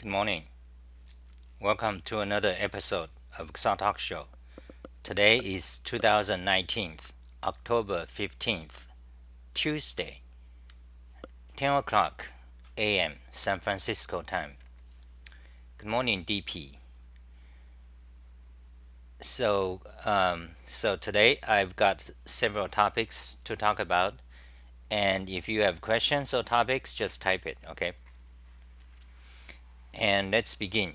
Good morning. Welcome to another episode of Xah Talk Show. Today is 2019, October 15th, Tuesday, 10 o'clock a.m. San Francisco time. Good morning, DP. So today I've got several topics to talk about, and if you have questions or topics, just type it, okay? And let's begin.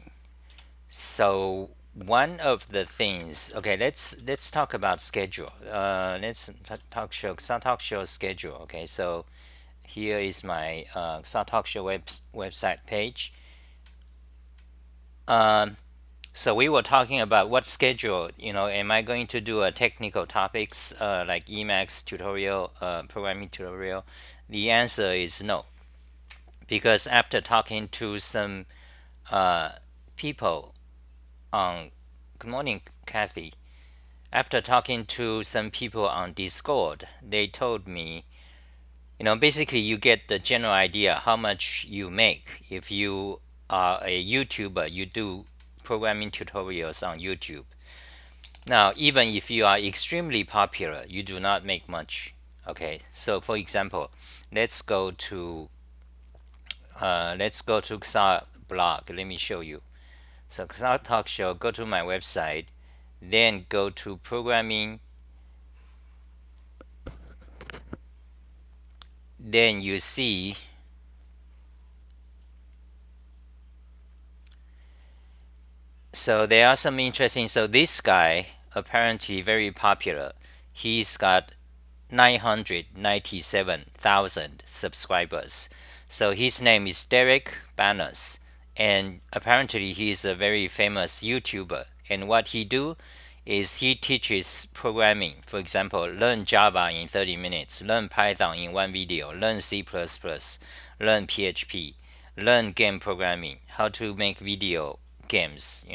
So one of the things, okay, let's talk about schedule. Let's talk show schedule. Okay, so here is my Xah Talk Show website page. So we were talking about what schedule. Am I going to do a technical topics like Emacs tutorial, programming tutorial? The answer is no, because after talking to some people on good morning, Kathy. After talking to some people on Discord, they told me, basically you get the general idea how much you make if you are a YouTuber, you do programming tutorials on YouTube. Now, even if you are extremely popular, you do not make much. Okay, so for example, let's go to Xah blog. Let me show you. So Xah Talk Show, go to my website, then go to programming, then you see so there are some interesting. So this guy apparently very popular. He's got 997,000 subscribers. So his name is Derek Banas, and apparently he is a very famous YouTuber. And what he do is he teaches programming. For example, learn Java in 30 minutes, learn Python in one video, learn C++, learn PHP, learn game programming, how to make video games.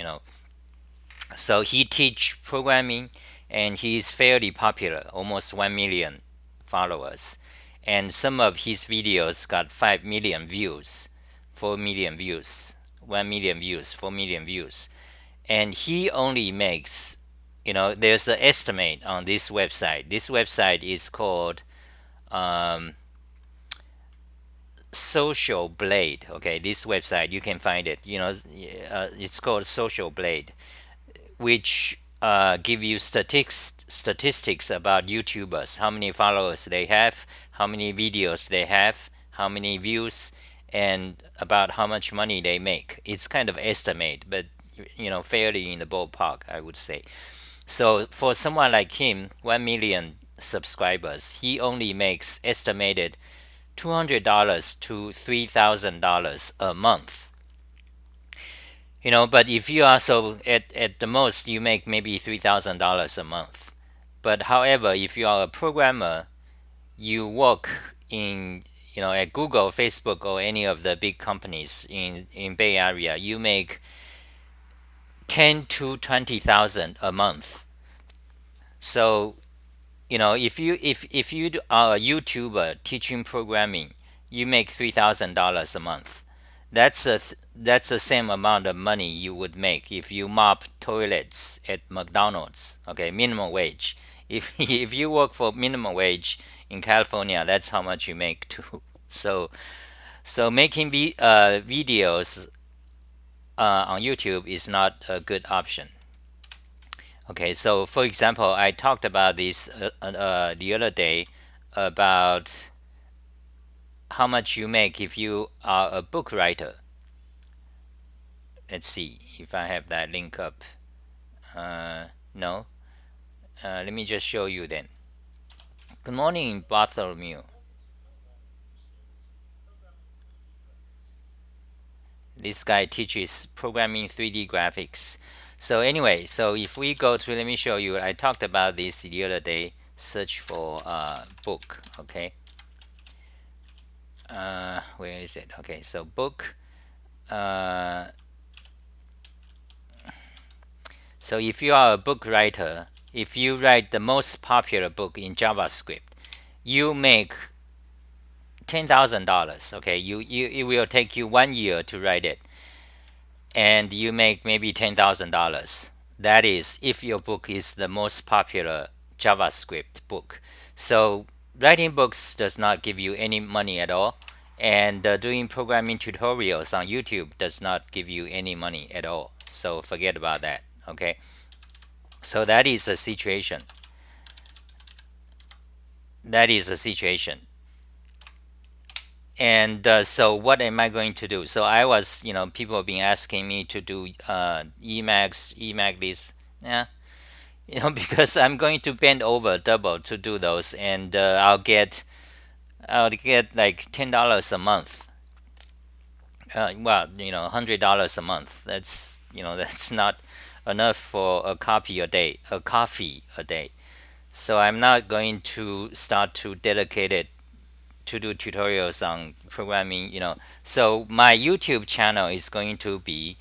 So he teach programming, and he is fairly popular, almost 1 million followers. And some of his videos got 5 million views, 4 million views, 1 million views, 4 million views. And he only makes, there's an estimate on this website. This website is called Social Blade. Okay, this website, you can find it. It's called Social Blade, which give you statistics about YouTubers, how many followers they have, how many videos they have, how many views, and about how much money they make. It's kind of estimate, but fairly in the ballpark, I would say. So for someone like him, 1 million subscribers, he only makes estimated $200 to $3,000 a month. But if you are so at the most you make maybe $3,000 a month. But however, if you are a programmer, you work in at Google, Facebook, or any of the big companies in Bay Area, you make 10 to 20,000 a month. So if you are a YouTuber teaching programming, you make $3,000 a month. That's the same amount of money you would make if you mop toilets at McDonald's. Okay, minimum wage. If if you work for minimum wage in California, that's how much you make too. So making videos on YouTube is not a good option. Okay, so for example, I talked about this the other day about how much you make if you are a book writer. Let's see if I have that link up. No. Let me just show you then. Good morning, Bartholomew. This guy teaches programming 3D graphics. So anyway, so if we go to, let me show you, I talked about this the other day, search for book, okay? Where is it? Okay, so book. So if you are a book writer, if you write the most popular book in JavaScript, you make $10,000. Okay, it will take you 1 year to write it. and you make maybe $10,000. That is if your book is the most popular JavaScript book. So writing books does not give you any money at all, and doing programming tutorials on YouTube does not give you any money at all. So forget about that. Okay. So that is the situation. That is the situation. And so what am I going to do? So I was, people have been asking me to do Emacs this, yeah, because I'm going to bend over double to do those, and I'll get like $10 a month. Well, $100 a month. That's that's not enough for a copy a day, a coffee a day. So I'm not going to start to dedicate it to do tutorials on programming. So my YouTube channel is going to be,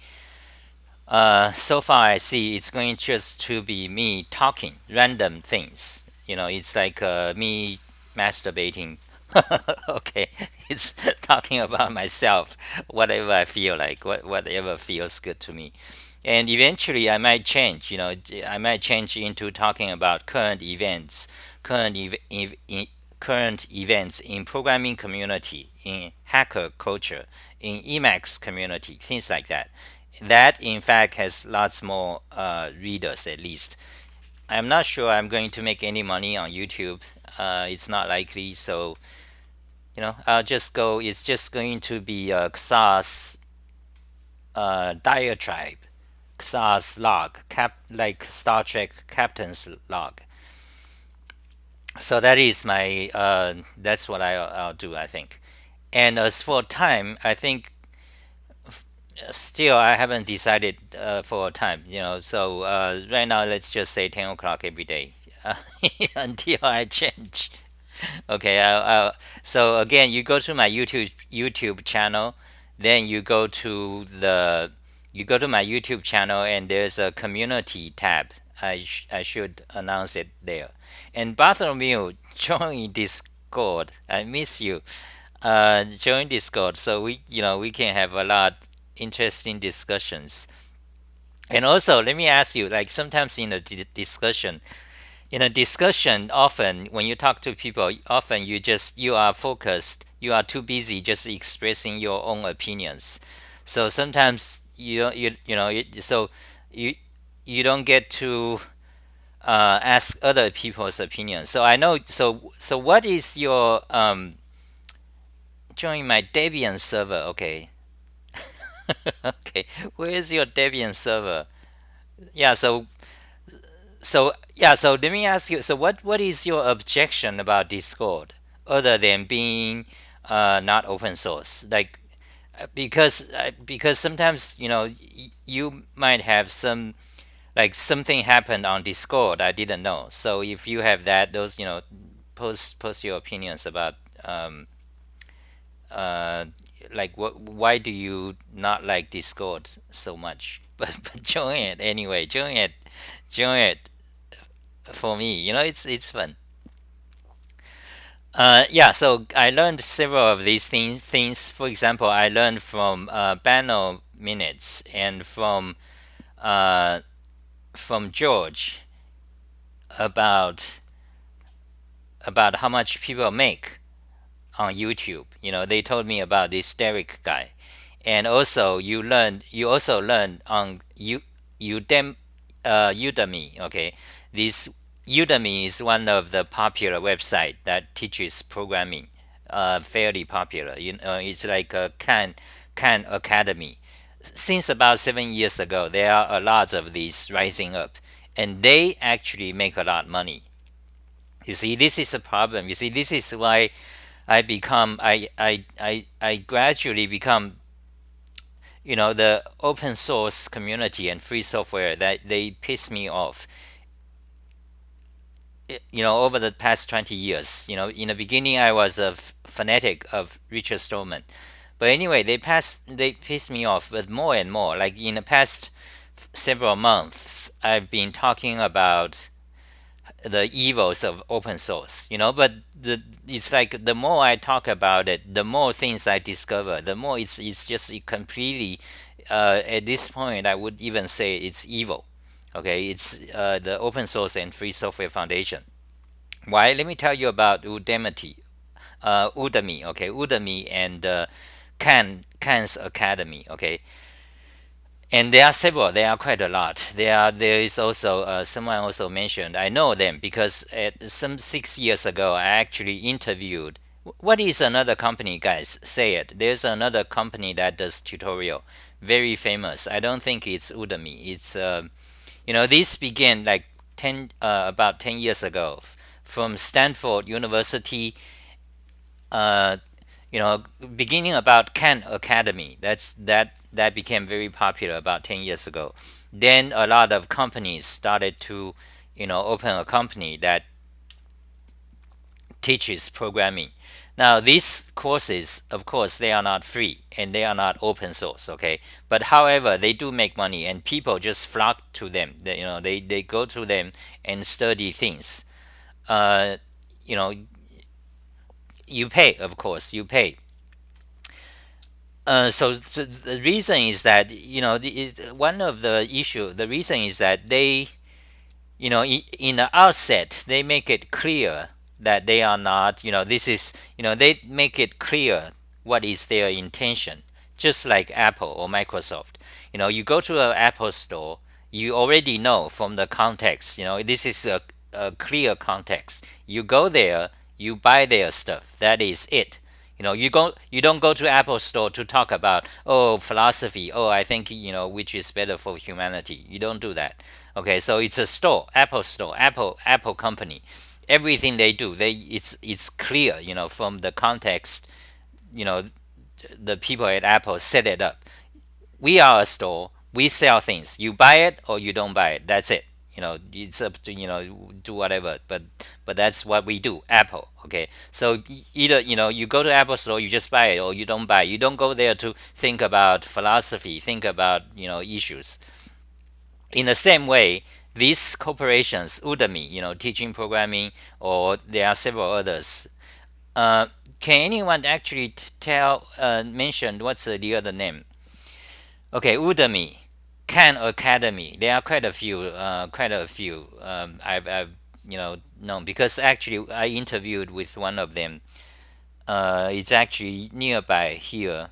so far I see it's going just to be me talking random things. It's like me masturbating. Okay, it's talking about myself, whatever I feel like, whatever feels good to me. And eventually I might change, I might change into talking about current ev- ev- e- current events in programming community, in hacker culture, in Emacs community, things like that. That in fact has lots more readers at least. I'm not sure I'm going to make any money on YouTube. It's not likely, so I'll just go. It's just going to be a Xah's diatribe, Xah's log, like Star Trek captain's log. So that is my. That's what I'll do, I think. And as for time, I think still I haven't decided for a time. So right now let's just say 10 o'clock every day until I change. Okay. So again, you go to my YouTube channel, then you go to my YouTube channel, and there's a community tab. I should announce it there. And Bartholomew, join Discord. I miss you. Join Discord so we can have a lot interesting discussions. And also, let me ask you, like sometimes in a discussion, often when you talk to people, often you are focused, you are too busy just expressing your own opinions. So sometimes you don't so you you don't get to ask other people's opinions. So I know. So what is your join my Debian server? Okay. Okay. Where is your Debian server? Yeah. So let me ask you. So what is your objection about Discord, other than being not open source? Like because sometimes you might have some, like something happened on Discord I didn't know. So if you have those post your opinions about uh like why do you not like Discord so much? But join it anyway. Join it for me. It's fun. Yeah, so I learned several of these things. For example, I learned from Bano minutes, and uh, from George about how much people make on YouTube. They told me about this Derek guy, and also you also learn on Udemy. Okay, this Udemy is one of the popular website that teaches programming. Fairly popular. It's like a Khan Academy. Since about 7 years ago, there are a lot of these rising up, and they actually make a lot of money. You see, this is a problem. You see, this is why I gradually become, the open source community and free software, that they piss me off. Over the past 20 years, in the beginning I was a fanatic of Richard Stallman, but anyway, they pissed me off. But more and more, like in the past several months, I've been talking about the evils of open source, but it's like the more I talk about it, the more things I discover, the more it's just completely, at this point I would even say it's evil. Okay, it's the open source and free software foundation. Why? Let me tell you about Udemy, okay, Udemy and Khan's Academy, okay. And there are several. There are quite a lot. There is also someone also mentioned. I know them because some 6 years ago I actually interviewed. What is another company, guys? Say it. There's another company that does tutorial, very famous. I don't think it's Udemy. It's this began like about 10 years ago, from Stanford University. Uh, Beginning about Khan Academy. That became very popular about 10 years ago. Then a lot of companies started to, open a company that teaches programming. Now these courses, of course, they are not free and they are not open source. Okay, but however, they do make money and people just flock to them. They go to them and study things. Uh, you know, you pay, of course, you pay. So the reason is that one of the issue. The reason is that they, in the outset, they make it clear that they are not. This is, they make it clear what is their intention. Just like Apple or Microsoft. You go to an Apple store, you already know from the context. This is a clear context. You go there, you buy their stuff. That is it. You don't go to Apple Store to talk about, oh, philosophy. Oh, I think, which is better for humanity. You don't do that. Okay, so it's a store, Apple Store, Apple company. Everything they do, it's clear. From the context. You know, the people at Apple set it up. We are a store. We sell things. You buy it or you don't buy it. That's it. It's up to, do whatever. But that's what we do. Apple. Okay. So either, you go to Apple Store, you just buy it, or you don't buy it. You don't go there to think about philosophy, think about, issues. In the same way, these corporations, Udemy, teaching programming, or there are several others. Uh, can anyone actually mention what's the other name? Okay, Udemy, Khan Academy. There are quite a few. I've known, because actually I interviewed with one of them. It's actually nearby here,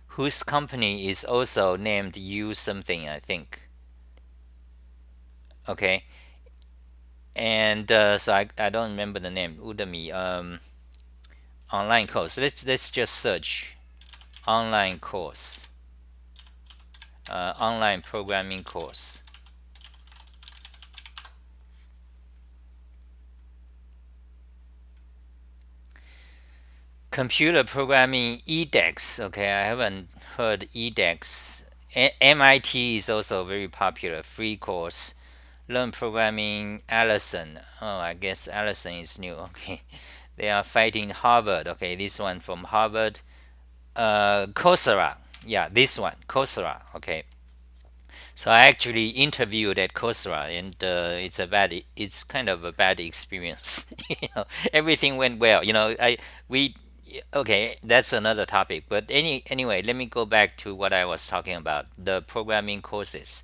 whose company is also named U something, I think. Okay, and so I don't remember the name. Udemy, online course. Let's just search online course, online programming course. Computer programming edX. Okay, I haven't heard edX. MIT is also very popular, free course. Learn programming, Allison. Oh, I guess Allison is new. Okay, they are fighting Harvard. Okay, this one from Harvard. Coursera. Yeah, this one, Coursera. Okay. So I actually interviewed at Coursera, and it's kind of a bad experience. Everything went well. We okay. That's another topic. But anyway, let me go back to what I was talking about, the programming courses.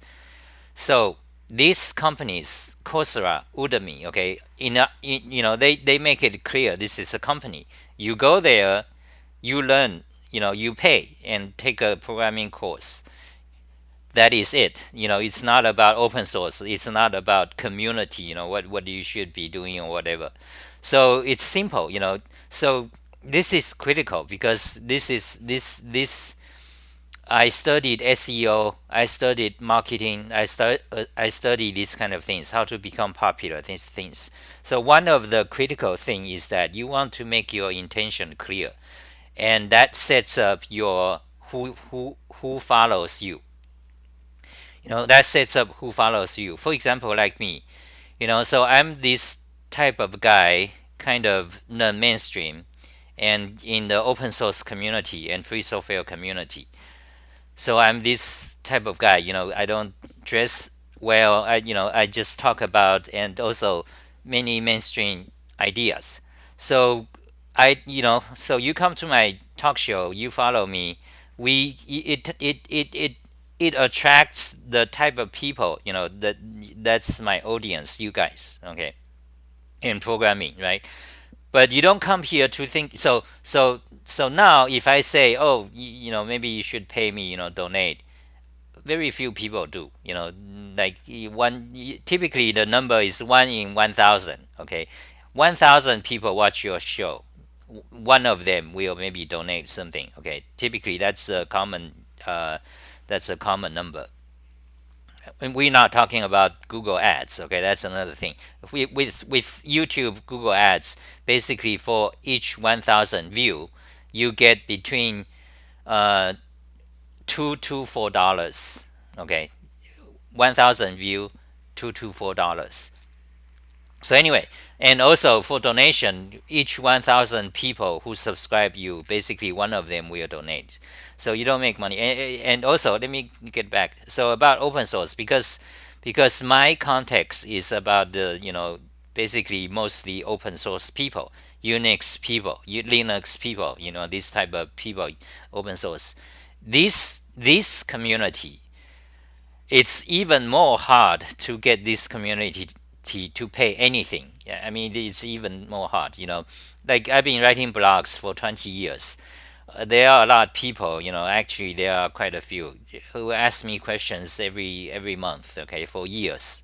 So these companies, Coursera, Udemy, okay, they make it clear this is a company. You go there, you learn, you pay and take a programming course. That is it. It's not about open source. It's not about community. What you should be doing or whatever. So it's simple. So this is critical, because this. I studied SEO. I studied marketing. I studied these kind of things. How to become popular. These things. So one of the critical thing is that you want to make your intention clear, and that sets up your who follows you. That sets up who follows you. For example, like me, so I'm this type of guy, kind of non-mainstream, and in the open source community and free software community. So I'm this type of guy. I don't dress well, I just talk about, and also many mainstream ideas. So so you come to my talk show, you follow me. It attracts the type of people, that's my audience, you guys, okay, in programming, right? But you don't come here to think. So now, if I say, oh, maybe you should pay me, donate, very few people do. Like one, typically the number is 1 in 1,000. Okay, 1,000 people watch your show. One of them will maybe donate something. Okay, typically that's a common number. And we're not talking about Google Ads. Okay, that's another thing. With YouTube Google Ads, basically for each 1,000 view, you get between uh, $2 to $4. Okay, 1,000 view, $2 to $4. So anyway, and also for donation, each 1,000 people who subscribe you, basically one of them will donate. So you don't make money. And also, let me get back. So about open source, because my context is about the basically mostly open source people, Unix people, Linux people, this type of people, open source. This community, it's even more hard to get this community to pay anything. Yeah, I mean, it's even more hard. Like I've been writing blogs for 20 years. There are a lot of people. Actually, there are quite a few who ask me questions every month. Okay, for years,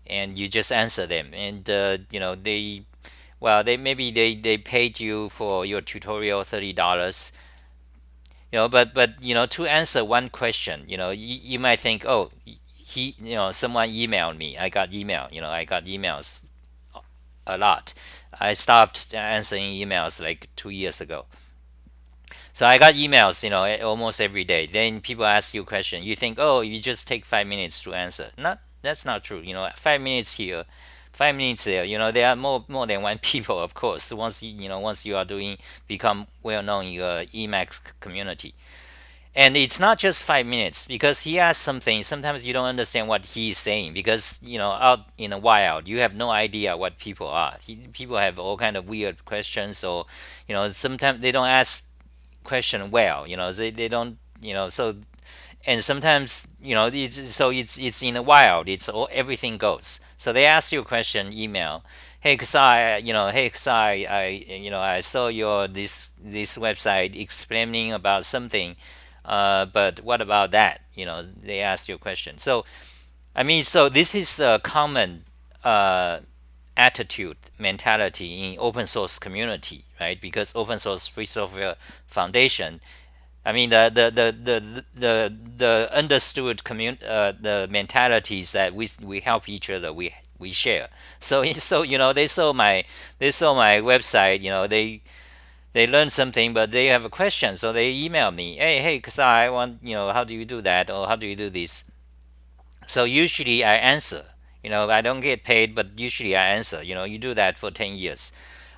and you just answer them, and they maybe they paid you for your tutorial $30. But to answer one question, you might think, oh, someone emailed me. I got emails a lot. I stopped answering emails like 2 years ago. So I got emails, almost every day. Then people ask you a question. You think, oh, you just take 5 minutes to answer. Not That's not true. 5 minutes here, 5 minutes there. There are more than one people, of course. Once you are become well known in your Emacs community. And it's not just 5 minutes, because he asks something. Sometimes you don't understand what he's saying, because out in the wild you have no idea what people are. People have all kind of weird questions, or sometimes they don't ask question well. They don't. And sometimes it's in the wild. It's all everything goes. So they ask you a question, email. Hey Xah, hey Xah, I saw your this website explaining about something, but what about that? They ask you a question. So I mean, so this is a common uh, attitude, mentality in open source community, right? Because open source free software foundation, I mean, the understood the mentalities that we help each other, we share. So they saw my website. They learned something, but they have a question, so they email me. Hey, cause I want, how do you do that, or how do you do this? So usually I answer. I don't get paid, but usually I answer. You do that for 10 years.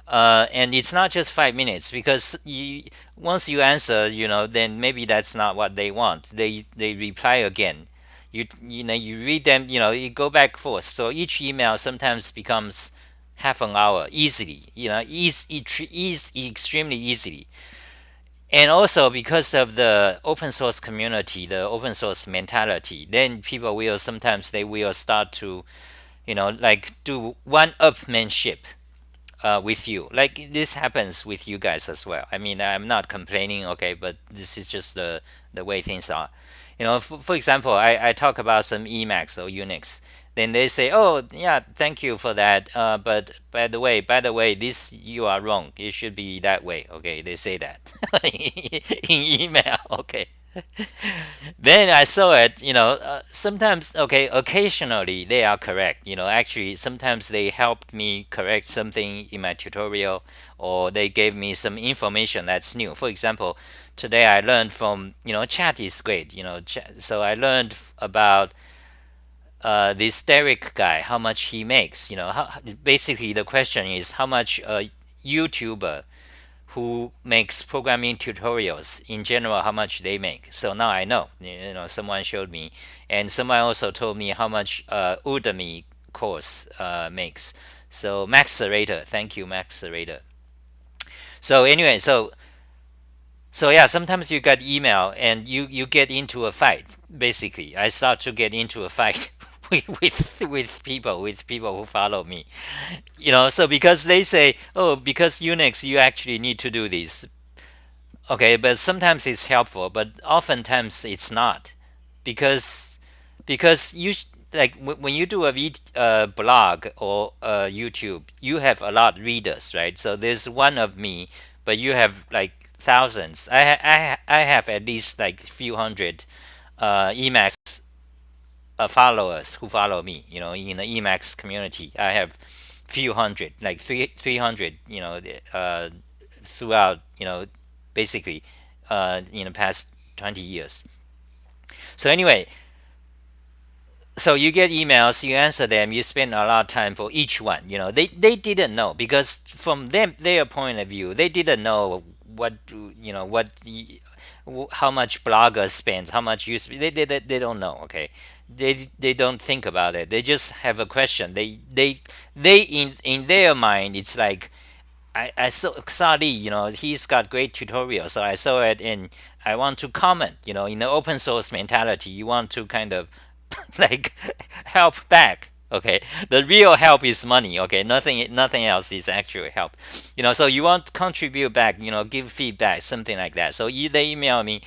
And it's not just 5 minutes, because once you answer, then maybe that's not what they want. They reply again. You read them. You go back forth. So each email sometimes becomes half an hour easily. Extremely easily. And also because of the open source community, the open source mentality, then people will sometimes they will start to like do one-upmanship with you. Like this happens with you guys as well. I mean, I'm not complaining, okay, but this is just the way things are. For example, I talk about some Emacs or Unix. Then they say, "Oh, yeah, thank you for that. But by the way, this you are wrong. It should be that way." Okay, they say that in email. Okay, then I saw it. Sometimes, okay, occasionally they are correct. Actually, sometimes they helped me correct something in my tutorial, or they gave me some information that's new. For example, today I learned from, chat is great. So I learned about this Derek guy, how much he makes. Basically the question is how much a YouTuber who makes programming tutorials in general, how much they make. So now I know. Someone showed me, and someone also told me how much Udemy course makes. So Maxerator, thank you, Maxerator. So anyway, so yeah, sometimes you get email and you get into a fight. Basically, I start to get into a fight with people who follow me. So because they say, oh, because Unix, you actually need to do this. Okay, but sometimes it's helpful, but oftentimes it's not, because you like when you do a blog or YouTube, you have a lot of readers, right? So there's one of me, but you have like thousands. I have at least like few hundred Emacs followers who follow me. In the Emacs community, I have few hundred, like 300. Throughout, basically, in the past 20 years. So anyway, so you get emails, you answer them, you spend a lot of time for each one. They didn't know, because from their point of view, they didn't know what how much blogger spends, how much you spend. They don't know. Okay, they don't think about it. They just have a question. They in their mind, it's like, I saw Xali, he's got great tutorials, so I saw it and I want to comment. In the open source mentality, you want to kind of like help back. Okay, the real help is money. Okay, nothing else is actual help. So you want to contribute back. Give feedback, something like that. So they email me,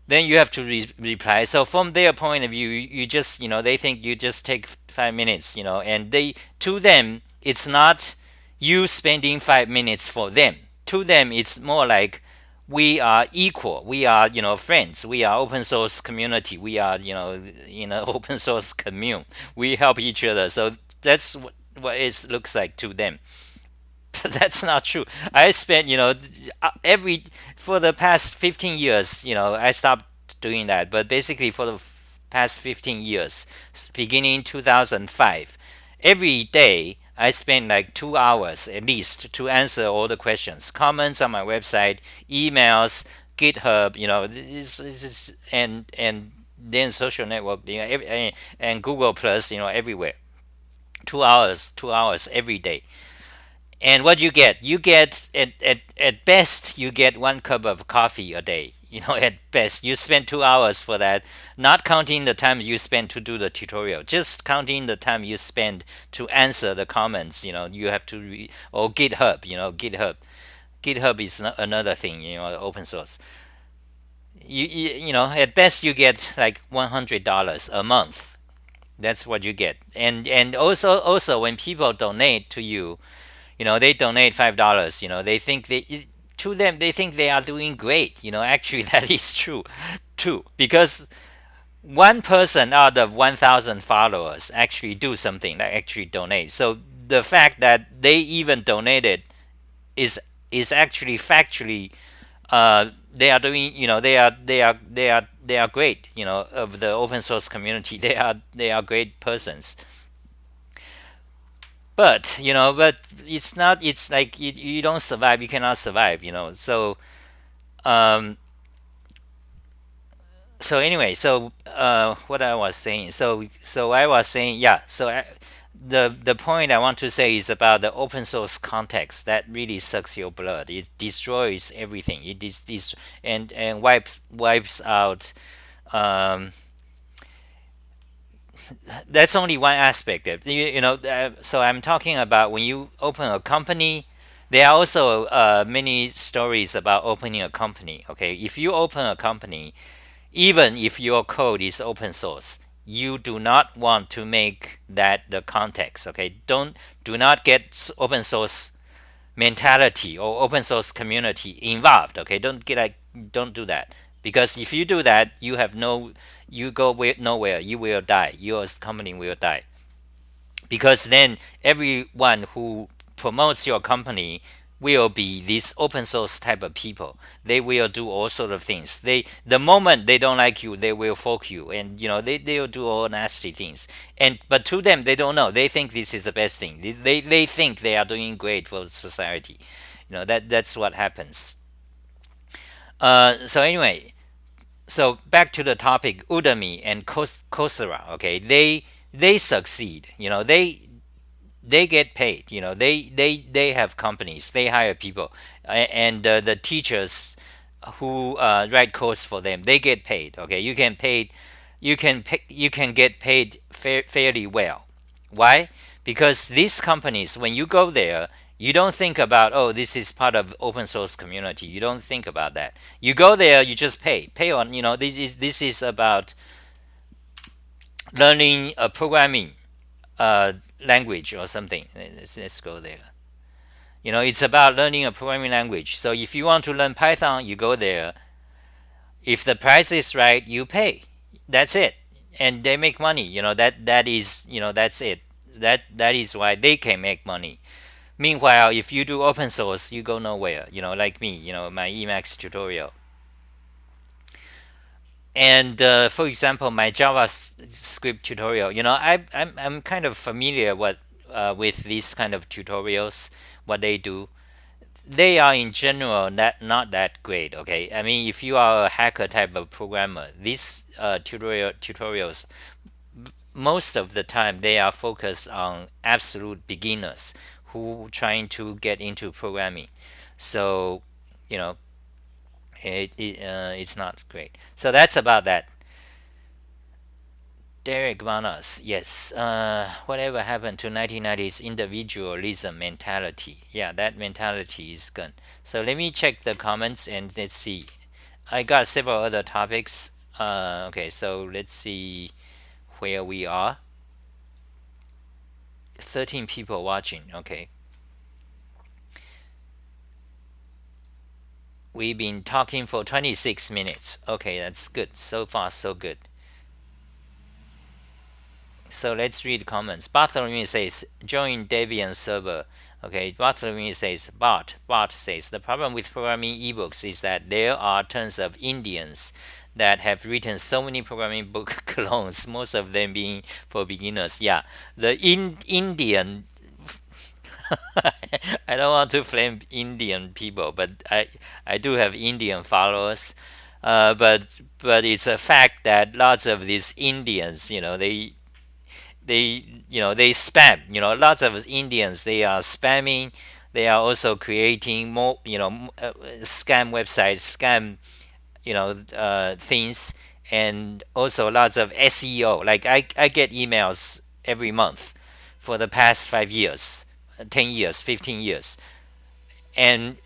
then you have to reply. So from their point of view, you just, they think you just take 5 minutes, and to them, it's not you spending 5 minutes for them. To them, it's more like, we are equal. We are, friends. We are open source community. We are, in an open source commune. We help each other. So that's what it looks like to them. But that's not true. I spent, every for the past 15 years, I stopped doing that. But basically, for the past 15 years, beginning 2005, every day I spend like 2 hours at least to answer all the questions, comments on my website, emails, GitHub, and then social network, and Google Plus, everywhere. 2 hours, 2 hours every day. And what you get? You get, at best, you get 1 cup of coffee a day. At best, you spend 2 hours for that, not counting the time you spend to do the tutorial, just counting the time you spend to answer the comments. You have to or GitHub. GitHub is another thing. Open source. At best you get like $100 a month. That's what you get. And also when people donate to you, they donate $5. They think to them, they think they are doing great. Actually, that is true too, because one person out of 1,000 followers actually do something, like actually donate. So the fact that they even donated is actually factually, they are doing, they are great. Of the open source community, they are great persons. But it's not. It's like you don't survive. You cannot survive. Um, so anyway, what I was saying. So I was saying, yeah. The point I want to say is about the open source context that really sucks your blood. It destroys everything. It is and wipes out. Um, that's only one aspect of so I'm talking about when you open a company. There are also many stories about opening a company. Okay, if you open a company, even if your code is open source, you do not want to make that the context. Okay, do not get open source mentality or open source community involved. Okay, don't do that, because if you do that, you go nowhere. You will die. Your company will die, because then everyone who promotes your company will be these open source type of people. They will do all sort of things. The moment they don't like you, they will fork you, and they'll do all nasty things. But to them, they don't know. They think this is the best thing. They think they are doing great for society. That's what happens. So anyway, so back to the topic, Udemy and Coursera. Okay, they succeed. They get paid. They have companies. They hire people, and the teachers who write course for them, they get paid. Okay, you can get paid fairly well. Why? Because these companies, when you go there, you don't think about, oh, this is part of open source community. You don't think about that. You go there, you just pay on. This is about learning a programming language or something. Let's go there. It's about learning a programming language. So if you want to learn Python, you go there. If the price is right, you pay. That's it, and they make money. That's it. That is why they can make money. Meanwhile, if you do open source, you go nowhere. Like me. My Emacs tutorial. And for example, my JavaScript tutorial. I'm kind of familiar with these kind of tutorials. What they do, they are in general not that great. Okay, I mean, if you are a hacker type of programmer, these tutorials, most of the time they are focused on absolute beginners who trying to get into programming. So you know it's not great. So that's about that. Derek Banas, yes. Whatever happened to 1990s individualism mentality? Yeah, that mentality is gone. So let me check the comments and let's see. I got several other topics. Okay, so let's see where we are. 13 people watching. Okay. We've been talking for 26 minutes. Okay, that's good. So far, so good. So let's read comments. Bartholomew says, join Debian server. Okay, Bartholomew says, Bart says, the problem with programming ebooks is that there are tons of Indians that have written so many programming book clones, most of them being for beginners. Yeah, the Indian. I don't want to flame Indian people, but I do have Indian followers. But it's a fact that lots of these Indians, they spam. Lots of Indians, they are spamming. They are also creating more, scam websites, scam, things, and also lots of SEO. Like I get emails every month for the past 5 years, 10 years, 15 years, and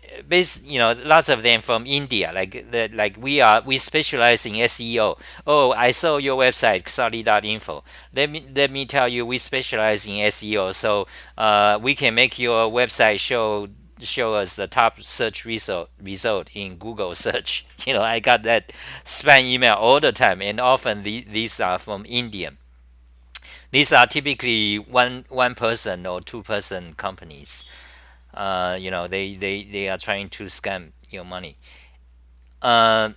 lots of them from India. Like we specialize in SEO. Oh, I saw your website Xali.info. Let me tell you, we specialize in SEO, so we can make your website show us the top search result in Google search. I got that spam email all the time, and often these are from India. These are typically one person or two-person companies. They are trying to scam your money. Uh,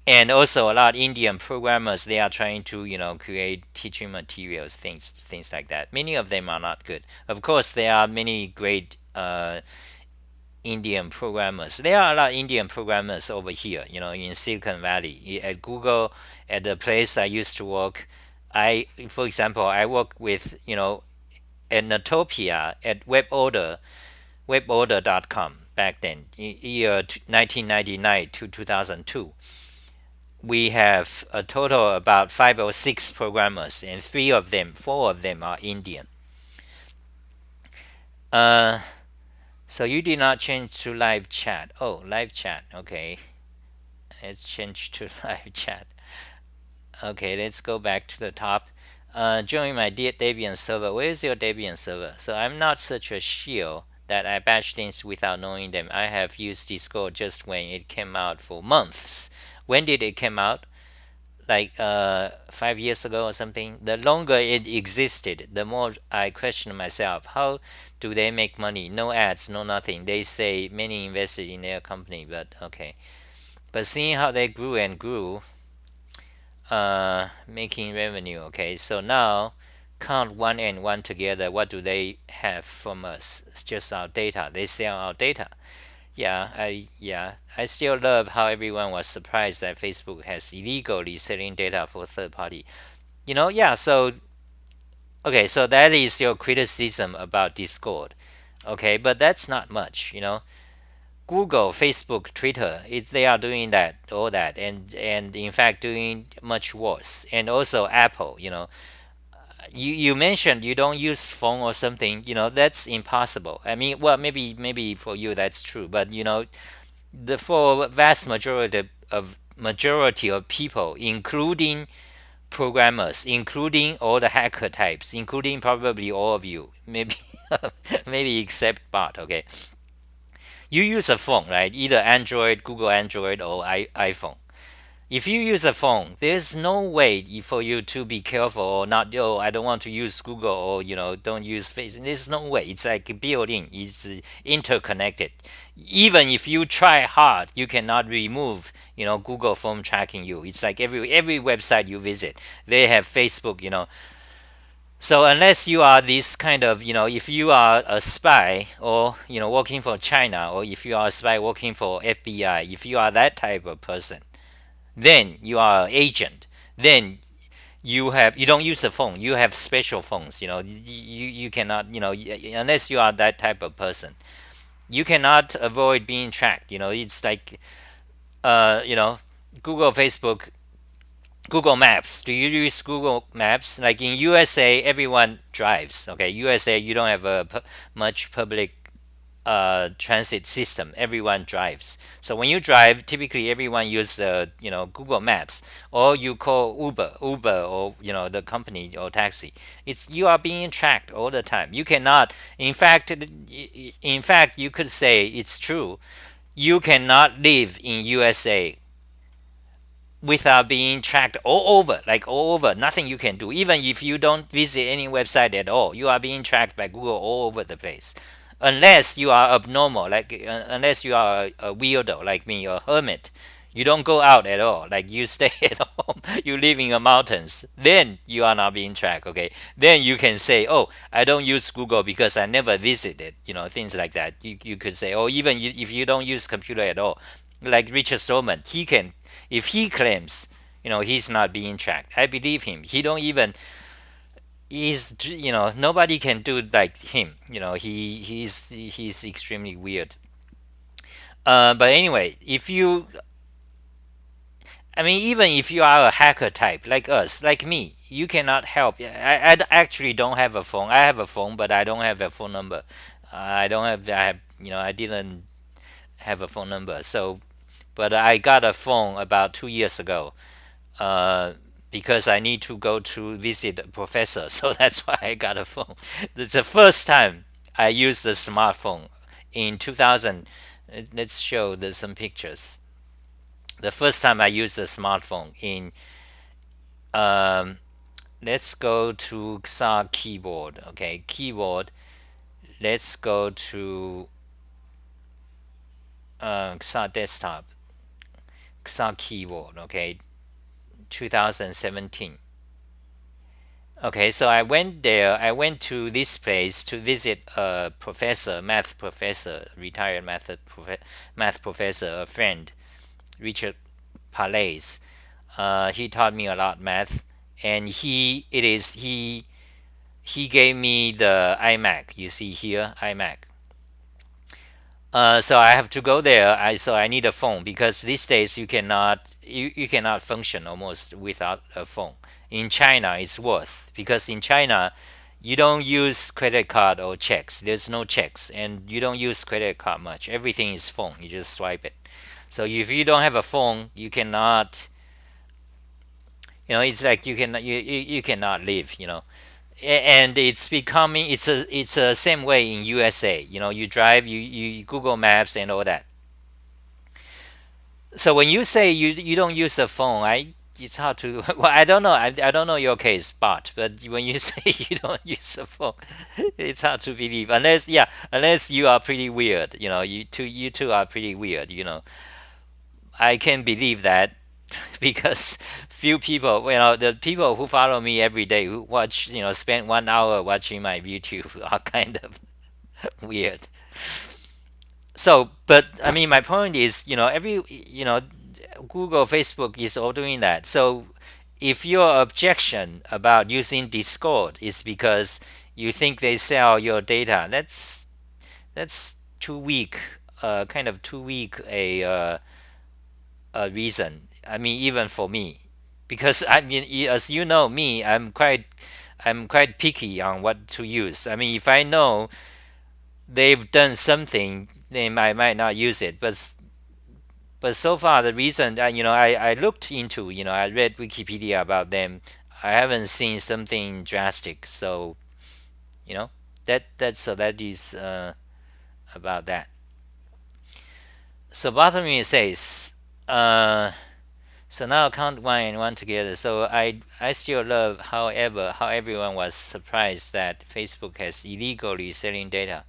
and also a lot of Indian programmers, they are trying to create teaching materials, things like that. Many of them are not good. Of course, there are many great Indian programmers. There are a lot of Indian programmers over here, in Silicon Valley, at Google, at the place I used to work. For example, I work with at Natopia, at weborder.com back then, year 1999 to 2002. We have a total about 5 or 6 programmers, and 4 of them are Indian. So you did not change to live chat. Oh, live chat. Okay, let's change to live chat. Okay, let's go back to the top. Join my Debian server. Where is your Debian server? So I'm not such a shield that I bash things without knowing them. I have used Discord just when it came out for months. When did it come out? Like 5 years ago or something. The longer it existed, the more I question myself. How do they make money? No ads, no nothing. They say many invested in their company, but okay. But seeing how they grew and grew, making revenue. Okay, so now count one and one together. What do they have from us? It's just our data. They sell our data. I still love how everyone was surprised that Facebook has illegally selling data for third party. Yeah. So okay, so that is your criticism about Discord. Okay, but that's not much. Google, Facebook, Twitter, they are doing that, all that, and in fact doing much worse. And also Apple, you mentioned you don't use phone or something. That's impossible. I mean, well, maybe for you that's true, but the for vast majority of people, including programmers, including all the hacker types, including probably all of you, maybe maybe except Bart. Okay, you use a phone, right? Either Android, Google Android, or iPhone. If you use a phone, there's no way for you to be careful or not. Oh, I don't want to use Google, or don't use Facebook. There's no way. It's like built in. It's interconnected. Even if you try hard, you cannot remove Google phone tracking you. It's like every website you visit, they have Facebook. So unless you are this kind of, if you are a spy, or working for China, or if you are a spy working for FBI, if you are that type of person, then you are an agent. Then you don't use a phone. You have special phones. You cannot, unless you are that type of person, you cannot avoid being tracked. It's like uh, you know, Google, Facebook, Google Maps. Do you use Google Maps? Like in USA, everyone drives. Okay, USA, you don't have much public transit system. Everyone drives. So when you drive, typically everyone use Google Maps, or you call Uber, or the company or taxi. You are being tracked all the time. You cannot. In fact, you could say it's true. You cannot live in USA without being tracked all over, like all over. Nothing you can do. Even if you don't visit any website at all, you are being tracked by Google all over the place. Unless you are abnormal, like unless you are a weirdo like me, a hermit, you don't go out at all. Like you stay at home, you live in the mountains. Then you are not being tracked. Okay, then you can say, "Oh, I don't use Google because I never visited." Things like that. You could say, "Oh, even if you don't use computer at all." Like Richard Stallman, he can, if he claims, he's not being tracked. I believe him. He don't even he's nobody can do like him. He's extremely weird. But anyway, if you, I mean, even if you are a hacker type like us, like me, you cannot help. I actually don't have a phone. I have a phone, but I don't have a phone number. I don't have. I have. I didn't have a phone number. So, but I got a phone about 2 years ago. Uh, because I need to go to visit a professor, so that's why I got a phone. It's the first time I used a smartphone in 2000. Let's show some pictures. The first time I used a smartphone in, um, let's go to Xah keyboard. Okay, keyboard. Let's go to Xah desktop. Xah keyboard. Okay, 2017. Okay, so I went there. I went to this place to visit a professor, math professor, retired math professor, a friend, Richard Palais. He taught me a lot math, and he gave me the iMac. You see here, iMac. So I have to go there. So I need a phone because these days you cannot function almost without a phone. In China, it's worth because in China, you don't use credit card or checks. There's no checks, and you don't use credit card much. Everything is phone. You just swipe it. So if you don't have a phone, you cannot. It's like you cannot live. And it's a same way in USA. You drive, you Google Maps and all that. So when you say you don't use a phone, it's hard to well, I don't know. I don't know your case, but when you say you don't use a phone, it's hard to believe unless you are pretty weird. You two are pretty weird. I can believe that because few people, the people who follow me every day, who watch, spend 1 hour watching my YouTube, are kind of weird. So, but I mean, my point is, Google, Facebook is all doing that. So, if your objection about using Discord is because you think they sell your data, that's too weak, kind of too weak a reason. I mean, even for me, because I mean, as you know, me, I'm quite picky on what to use. I mean, if I know they've done something, then I might not use it. But so far, the reason that I looked into, I read Wikipedia about them. I haven't seen something drastic. So you know that is about that. So bottom line says, uh, so now count one and one together. So I still love, however, how everyone was surprised that Facebook has illegally selling data.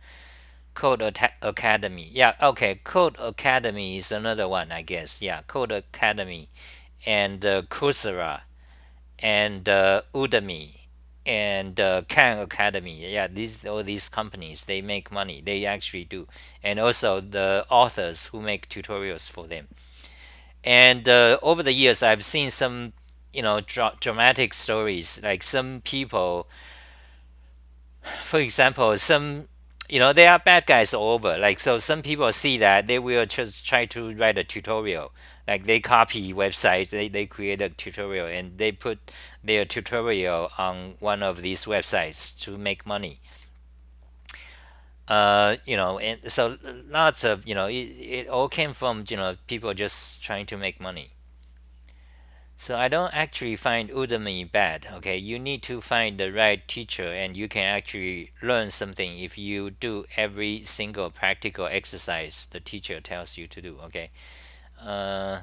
Academy. Yeah, okay. Code Academy is another one, I guess. Yeah, Code Academy and Coursera and Udemy and Khan Academy. Yeah, all these companies, they make money. They actually do, and also the authors who make tutorials for them. And over the years, I've seen some, dramatic stories. Like some people, for example, there are bad guys all over. Like, so some people see that they will just try to write a tutorial. Like they copy websites, they create a tutorial and they put their tutorial on one of these websites to make money. And so lots of, it all came from, people just trying to make money. So I don't actually find Udemy bad. Okay, you need to find the right teacher, and you can actually learn something if you do every single practical exercise the teacher tells you to do. Okay. Uh,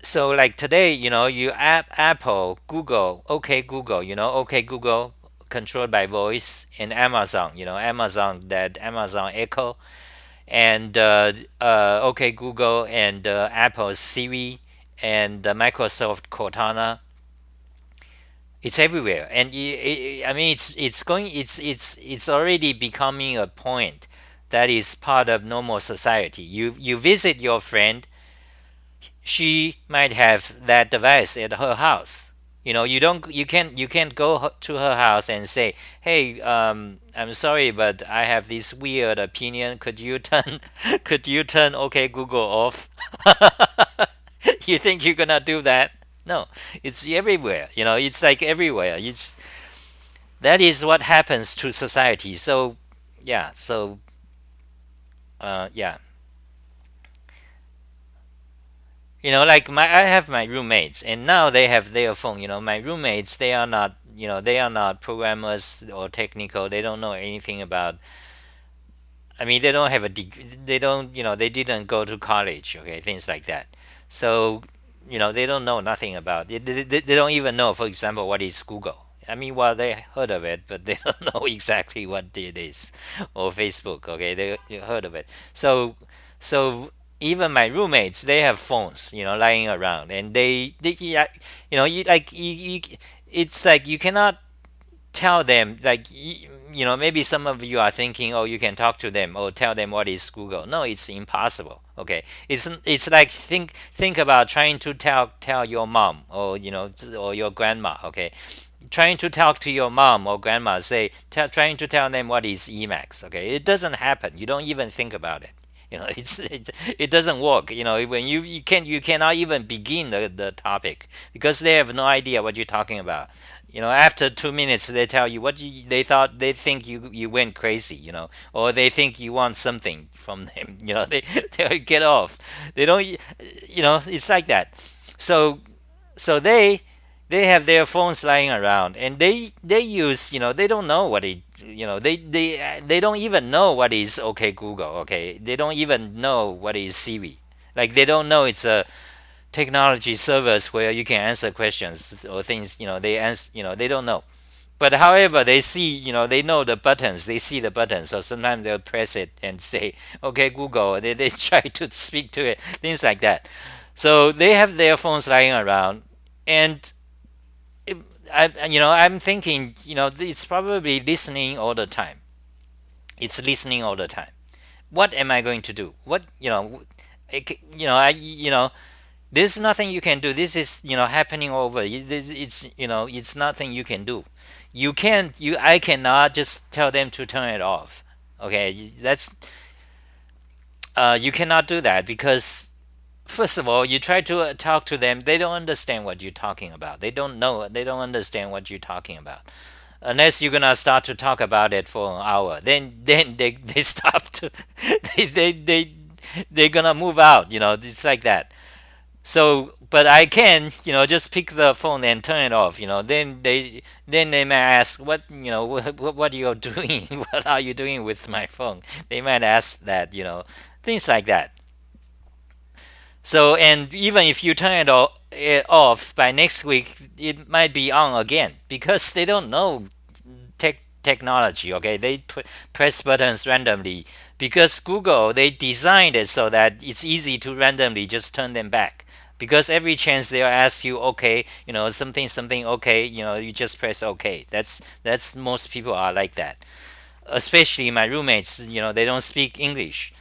so like today, you Apple, Google, OK Google, OK Google, controlled by voice, and Amazon, Amazon, that Amazon Echo, and OK Google, and Apple's Siri, and Microsoft Cortana. It's everywhere, and I mean, it's already becoming a point that is part of normal society. You visit your friend, she might have that device at her house. You can't go to her house and say, "Hey, I'm sorry, but I have this weird opinion. Could you turn could you turn OK Google off?" You think you're gonna do that? No, it's everywhere. It's like everywhere. It's That is what happens to society. So yeah, yeah. Like I have my roommates, and now they have their phone. My roommates, they are not programmers or technical. They don't know anything about. I mean, they don't have a degree. They don't, they didn't go to college. Okay, things like that. So, they don't know nothing about it. They don't even know, for example, what is Google. I mean, well, they heard of it, but they don't know exactly what it is, or Facebook. Okay, they heard of it. So even my roommates, they have phones, lying around, and they yeah, you like it's like you cannot tell them, like, maybe some of you are thinking, oh, you can talk to them or tell them what is Google. No, it's impossible. Okay, it's like, think about trying to tell your mom, or or your grandma. Okay, trying to talk to your mom or grandma, trying to tell them what is Emacs. Okay, it doesn't happen. You don't even think about it. It doesn't work. When you cannot even begin the topic, because they have no idea what you're talking about. After 2 minutes, they tell you what they think you went crazy. Or they think you want something from them. They get off. They don't. It's like that. So so they have their phones lying around, and they use, they don't know what it they don't even know what is OK Google. Okay, they don't even know what is Siri. Like, they don't know it's a technology service where you can answer questions or things. They don't know. But however, they see, they know the buttons, they see the buttons, so sometimes they'll press it and say, OK Google. They try to speak to it, things like that. So they have their phones lying around, and I'm thinking, it's probably listening all the time. It's listening all the time. What am I going to do? What, there's nothing you can do. This is, happening over. It's nothing you can do. I cannot just tell them to turn it off. Okay, you cannot do that because first of all, you try to talk to them, they don't understand what you're talking about. They don't understand what you're talking about. Unless you're gonna start to talk about it for an hour, then they stop to they're gonna move out. It's like that. So, but I can, just pick the phone and turn it off. Then they may ask, what are you doing? What are you doing with my phone? They might ask that, things like that. So, and even if you turn it off by next week, it might be on again because they don't know technology. Okay, they press buttons randomly because Google they designed it so that it's easy to randomly just turn them back. Because every chance they'll ask you, okay, something, okay, you just press okay. That's most people are like that. Especially my roommates, they don't speak English.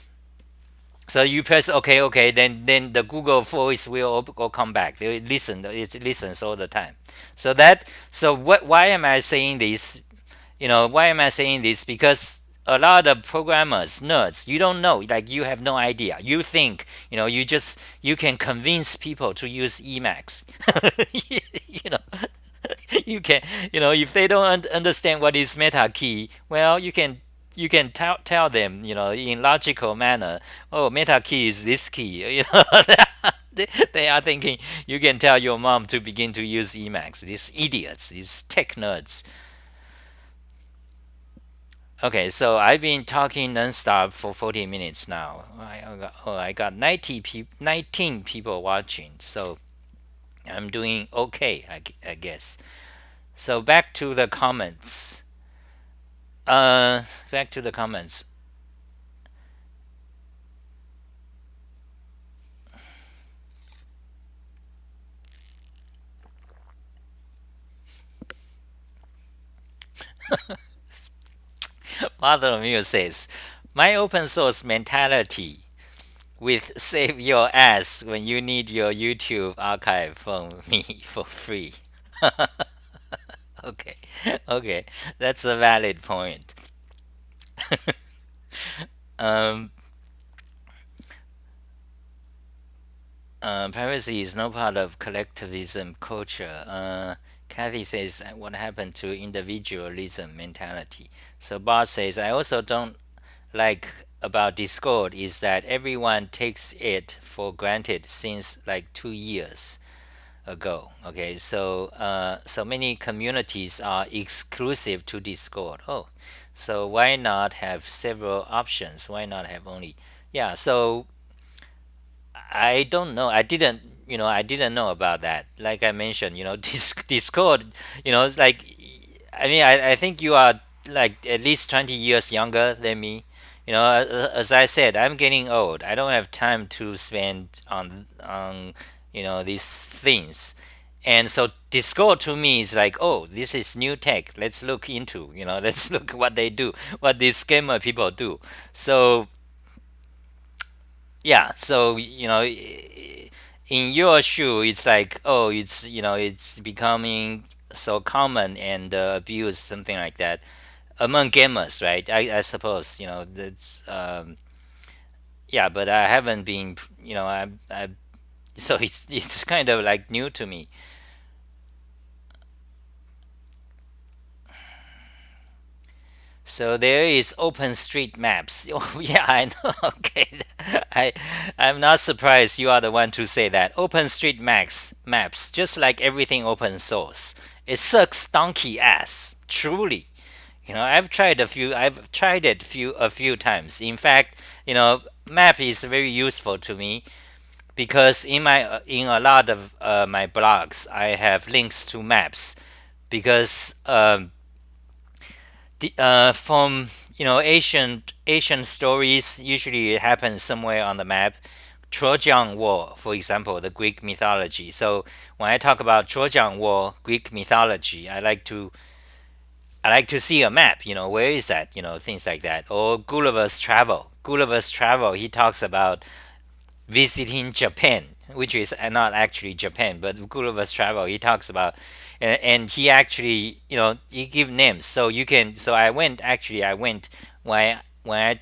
So you press OK, OK, then the Google voice will come back. It listens all the time. Why am I saying this? Why am I saying this? Because a lot of programmers, nerds, you don't know, like you have no idea. You think, you can convince people to use Emacs. you know, you can, if they don't understand what is meta key, well, you can tell them, in logical manner. Oh, meta key is this key. They are thinking you can tell your mom to begin to use Emacs. These idiots, these tech nerds. Okay, so I've been talking nonstop for 40 minutes now. I got 19 people watching, so I'm doing okay, I guess. So back to the comments. Back to the comments. Bartholomew says, "My open source mentality with save your ass when you need your YouTube archive from me for free." Okay, okay, that's a valid point. Um, Piracy is no part of collectivism culture. Kathy says, "What happened to individualism mentality?" So Bart says, "I also don't like about Discord is that everyone takes it for granted since like 2 years ago. Okay, so many communities are exclusive to Discord. Oh, so why not have several options? Why not have only? Yeah. So I don't know. I didn't know about that. Like I mentioned, Discord. It's like, I mean, I think you are like at least 20 years younger than me. As I said, I'm getting old. I don't have time to spend on these things. And so Discord to me is like, oh, this is new tech. Let's look into, let's look what they do, what these scammer people do. So yeah, so in your shoe, it's like, oh, it's becoming so common and abused, something like that among gamers, right? I suppose that's yeah, but I haven't been, I so it's kind of like new to me. So there is OpenStreetMaps. Oh, yeah, I know. Okay, I I'm not surprised you are the one to say that. OpenStreetMaps, just like everything open source, it sucks donkey ass. Truly, I've tried it a few times. In fact, map is very useful to me because in a lot of my blogs, I have links to maps because from Asian stories usually it happens somewhere on the map. Trojan War, for example, the Greek mythology. So when I talk about Trojan War, Greek mythology, I like to see a map. Where is that? Things like that. Or Gulliver's Travel. Gulliver's Travel. He talks about visiting Japan, which is not actually Japan, but Gulliver's Travel. He talks about, and he actually, he give names. So you can. So I went. Actually, I went when I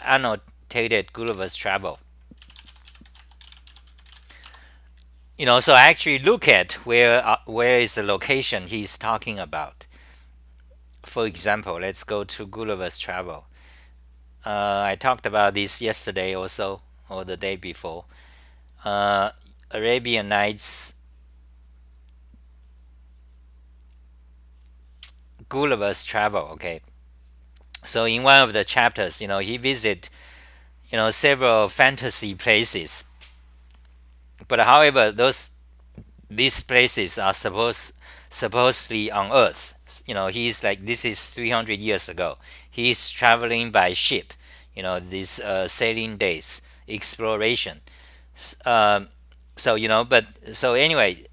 annotated Gulliver's Travel. So I actually look at where is the location he's talking about. For example, let's go to Gulliver's Travel. I talked about this yesterday also, or the day before. Uh, Arabian Nights, Gulliver's Travel. Okay, so in one of the chapters, he visit several fantasy places, but however, these places are supposedly on Earth. He's like, this is 300 years ago. He's traveling by ship. These sailing days, exploration. Um, so but so anyway,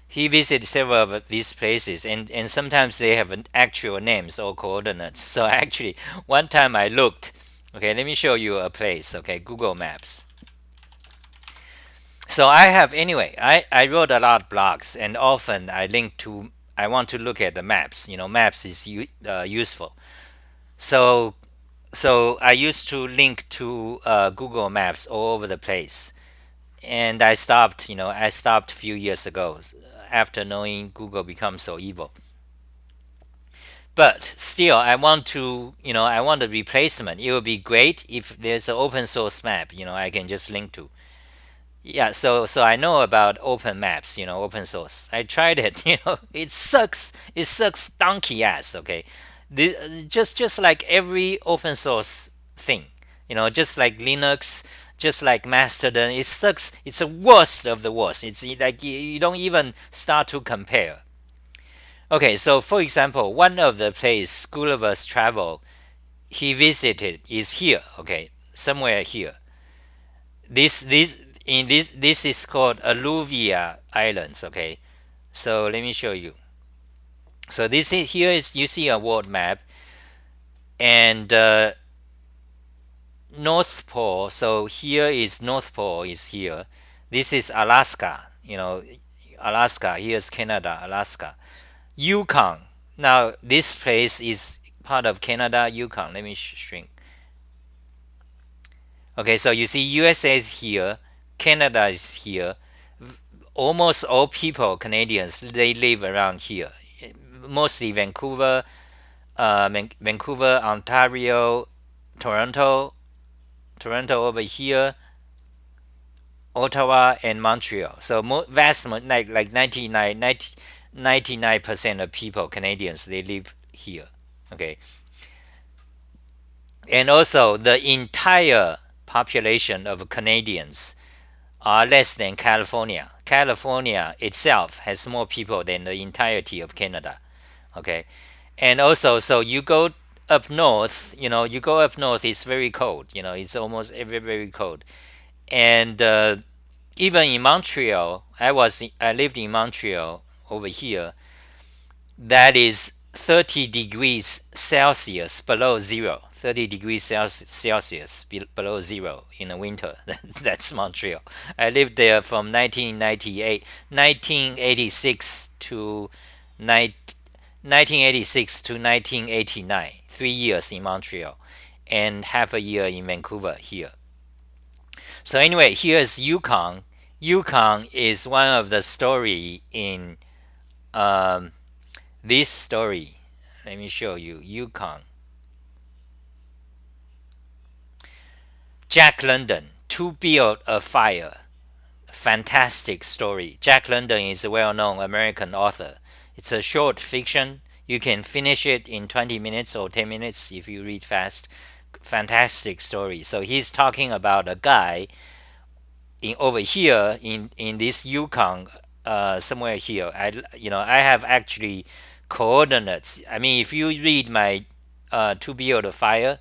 he visited several of these places, and sometimes they have an actual names or coordinates. So actually, one time I looked. Okay, let me show you a place. Okay, Google Maps. So I have anyway. I wrote a lot of blogs, and often I link to. I want to look at the maps. Maps is useful. So I used to link to Google Maps all over the place, and I stopped. I stopped a few years ago after knowing Google becomes so evil. But still, I want to. I want a replacement. It would be great if there's an open source map. I can just link to. Yeah, so I know about open maps, open source. I tried it, it sucks. It sucks donkey ass. Okay, just like every open source thing, just like Linux, just like Mastodon, it sucks. It's the worst of the worst. It's like you don't even start to compare. Okay, so for example, one of the place Gulliver's Travel he visited is here. Okay, somewhere here. This is called Alluvia Islands. Okay, so let me show you. So this is here is you see a world map, and North Pole. So here is North Pole is here. This is Alaska. Alaska. Here's Canada, Alaska, Yukon. Now this place is part of Canada, Yukon. Let me shrink. Okay, so you see USA is here, Canada is here. Almost all people, Canadians, they live around here. Mostly Vancouver, Vancouver, Ontario, Toronto, Toronto over here, Ottawa, and Montreal. So vast, like 99% of people, Canadians, they live here. Okay, and also the entire population of Canadians are less than California. California itself has more people than the entirety of Canada. Okay, and also, so you go up north. You go up north. It's very cold. It's almost very cold. And even in Montreal, I lived in Montreal over here. That is 30 degrees Celsius below zero. 30 degrees Celsius below zero in the winter. That's Montreal. I lived there from 1986 to 1986 to 1989. 3 years in Montreal and half a year in Vancouver here. So anyway, here's Yukon. Yukon is one of the story in um, this story. Let me show you Yukon. Jack London, To Build a Fire. Fantastic story. Jack London is a well-known American author. It's a short fiction. You can finish it in 20 minutes or 10 minutes if you read fast. Fantastic story. So he's talking about a guy over here in this Yukon, somewhere here. I have actually coordinates. I mean, if you read my To Build a Fire,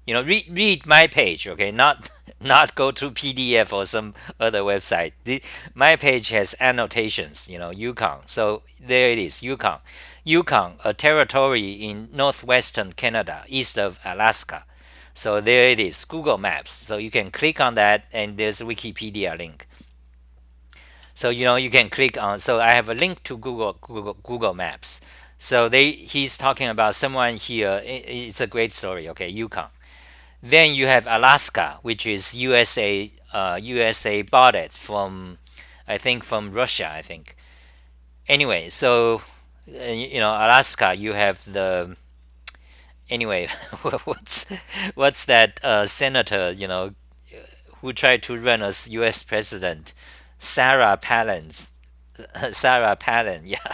Read my page, okay, not not go to PDF or some other website. My page has annotations, Yukon. So there it is, Yukon. Yukon, a territory in northwestern Canada, east of Alaska. So there it is, Google Maps. So you can click on that, and there's a Wikipedia link. So you can click on. So I have a link to Google Maps. So he's talking about someone here. It's a great story. Okay, Yukon. Then you have Alaska, which is USA. USA bought it from, I think, from Russia. I think. Anyway, so Alaska. You have the anyway. What's that senator? Who tried to run as U.S. president? Sarah Palin. Sarah Palin. Yeah,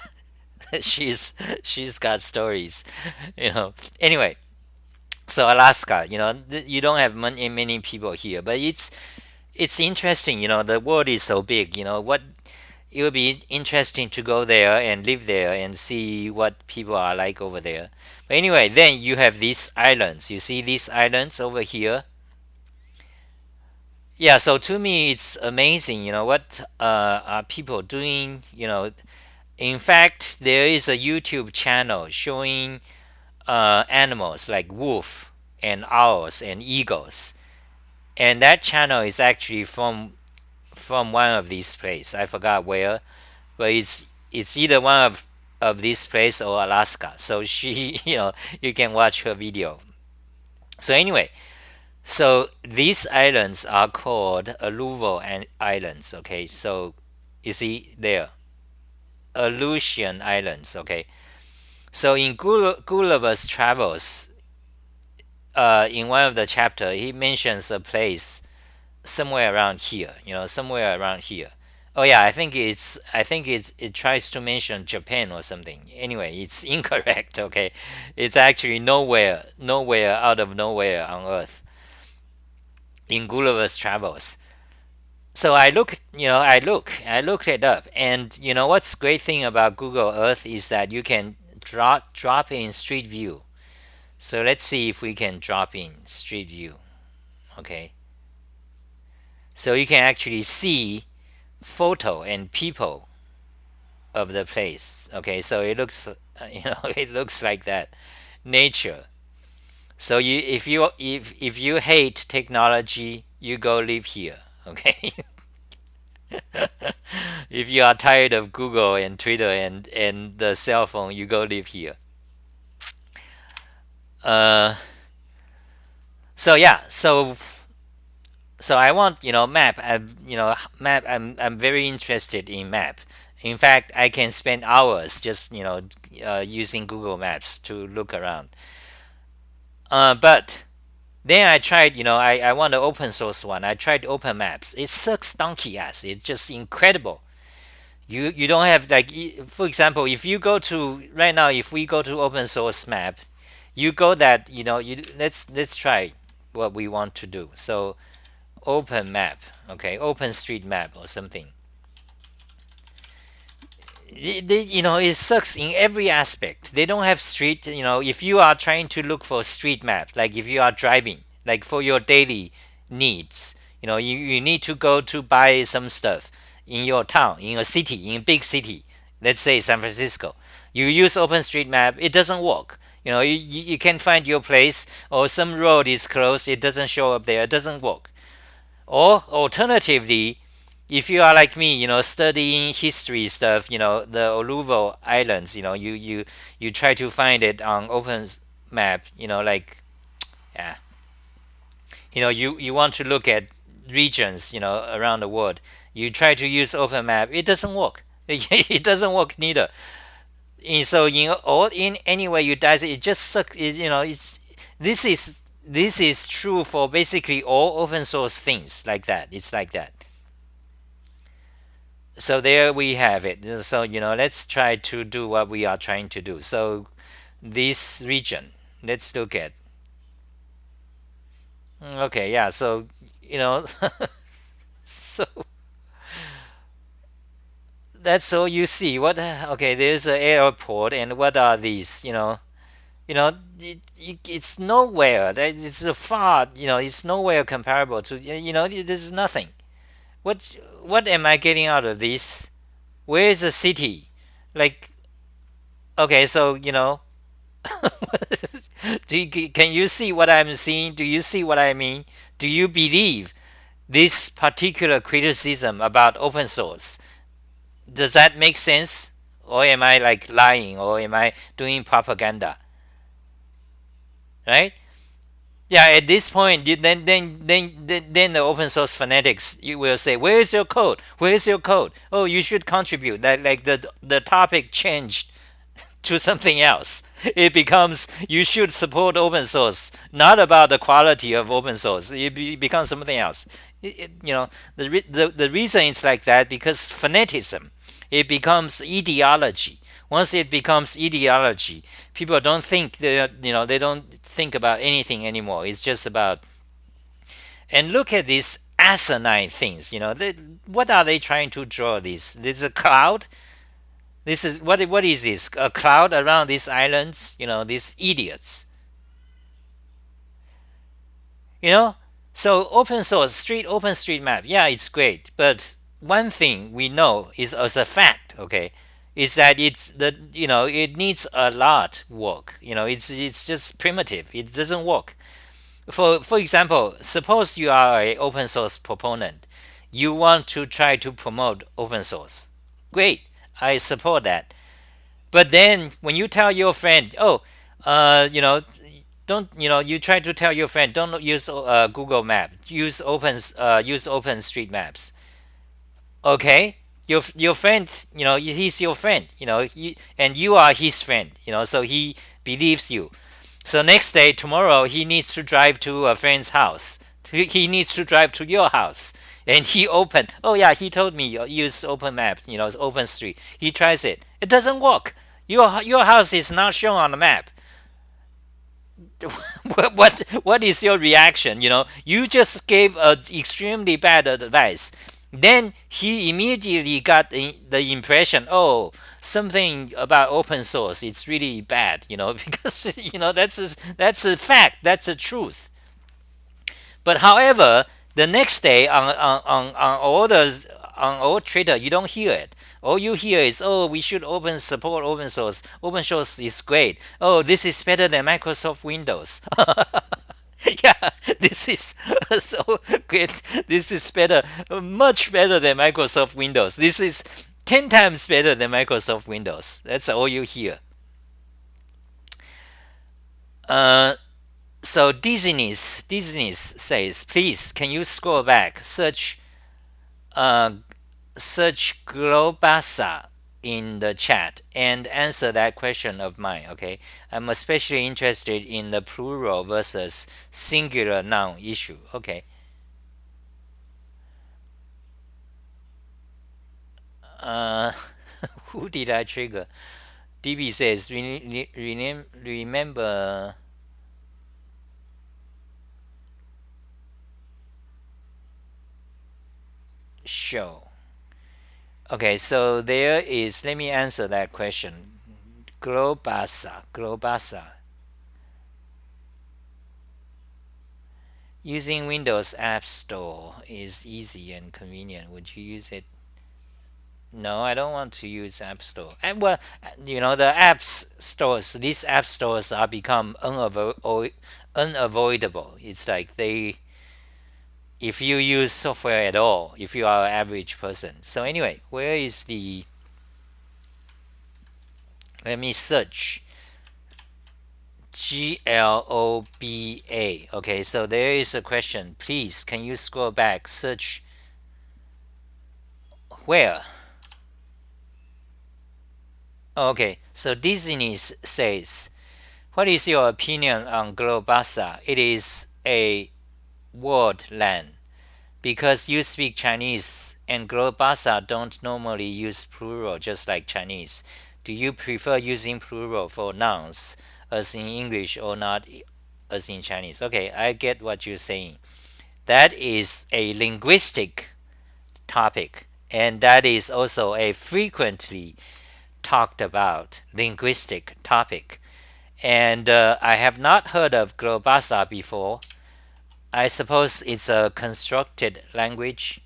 she's got stories. Anyway, so Alaska. You don't have many people here, but it's interesting. The world is so big. What it would be interesting to go there and live there and see what people are like over there. But anyway, then you have these islands. You see these islands over here. Yeah, so to me, it's amazing. What are people doing? In fact, there is a YouTube channel showing animals like wolf and owls and eagles, and that channel is actually from one of these places. I forgot where, but it's either one of these places or Alaska. So she, you can watch her video. So anyway, so these islands are called alluvial islands. Okay, so you see there, Aleutian Islands. Okay, so in Gulliver's Travels, in one of the chapter, he mentions a place somewhere around here. Somewhere around here. Oh yeah, I think it tries to mention Japan or something. Anyway, it's incorrect. Okay, it's actually nowhere out of nowhere on Earth in Gulliver's Travels. So I looked it up, and what's great thing about Google Earth is that you can drop in Street View. So let's see if we can drop in Street View. Okay, so you can actually see photo and people of the place. Okay, so it looks it looks like that, nature. So if you hate technology, you go live here. Okay. If you are tired of Google and Twitter and the cell phone, you go live here. Uh, so yeah, so I want map. Map. I'm very interested in map. In fact, I can spend hours just using Google Maps to look around. But then I tried. I want an open source one. I tried Open Maps. It sucks donkey ass. It's just incredible. You don't have like, for example, if you go to right now, if we go to open source map, you go that let's try what we want to do. So open map, okay, open street map or something. It sucks in every aspect. They don't have street. If you are trying to look for street map, like if you are driving, like for your daily needs, you need to go to buy some stuff in your town, in a city, in a big city. Let's say San Francisco. You use OpenStreetMap, it doesn't work. You can't find your place, or some road is closed, it doesn't show up there, it doesn't work. Or alternatively, if you are like me, studying history stuff, the alluvial islands, you try to find it on open map, like, yeah, you want to look at regions, around the world. You try to use open map, it doesn't work. It doesn't work neither. And so in any way you dice it just sucks. This is true for basically all open source things like that. It's like that. So there we have it. So let's try to do what we are trying to do. So this region, let's look at. Okay, yeah. So so that's all you see. Okay, there's an airport, and what are these? You know, it's nowhere. It's a far. It's nowhere comparable to. There's nothing. What am I getting out of this? Where is the city? Like, okay, so can you see what I'm seeing? Do you see what I mean? Do you believe this particular criticism about open source? Does that make sense? Or am I like lying? Or am I doing propaganda? Right? Yeah, at this point, then the open source fanatics you will say, "Where is your code? Where is your code? Oh, you should contribute." That like the topic changed to something else. It becomes you should support open source, not about the quality of open source. It becomes something else. The reason it's like that because fanaticism, it becomes ideology. Once it becomes ideology, people don't think they don't think about anything anymore. It's just about and look at these asinine things. What are they trying to draw? This is a cloud. This is what is this? A cloud around these islands? These idiots. You know. So open source street open street map, yeah, it's great. But one thing we know is as a fact, okay, is that it needs a lot work. It's just primitive. It doesn't work. For example, suppose you are a open source proponent. You want to try to promote open source. Great, I support that. But then when you tell your friend, oh, don't you try to tell your friend don't use Google Map, use Open Street Maps. Okay, your friend, he's your friend, and you are his friend, so he believes you. So next day, tomorrow, he needs to drive to a friend's house. He needs to drive to your house. And he opened. Oh yeah, he told me use Open Maps. It's Open Street. He tries it. It doesn't work. Your house is not shown on the map. What is your reaction? You just gave a extremely bad advice. Then he immediately got the impression, oh, something about open source, it's really bad, because that's a fact, that's a truth. But however, the next day on all Twitter, you don't hear it. All you hear is, oh, we should support open source. Open source is great. Oh, this is better than Microsoft Windows. Yeah, this is so great. This is better, much better than Microsoft Windows. This is 10 times better than Microsoft Windows. That's all you hear. Uh, so Disney says, please, can you scroll back, uh, search globasa in the chat and answer that question of mine. Okay, I'm especially interested in the plural versus singular noun issue. Okay. uh who did I trigger? DB says, remember show. Okay, so there is, let me answer that question. Globasa. Using Windows App Store is easy and convenient. Would you use it? No, I don't want to use App Store. And well, the these app stores are become unavoidable. It's like if you use software at all, if you are an average person. So anyway, where is the? Let me search. GLOBA. Okay, so there is a question. Please, can you scroll back? Search where? Okay, so Disney says, what is your opinion on globasa? It is a word land because you speak Chinese and globasa don't normally use plural just like Chinese. Do you prefer using plural for nouns as in English or not as in Chinese? Okay, I get what you're saying. That is a linguistic topic, and that is also a frequently talked about linguistic topic. And I have not heard of globasa before. I suppose it's a constructed language.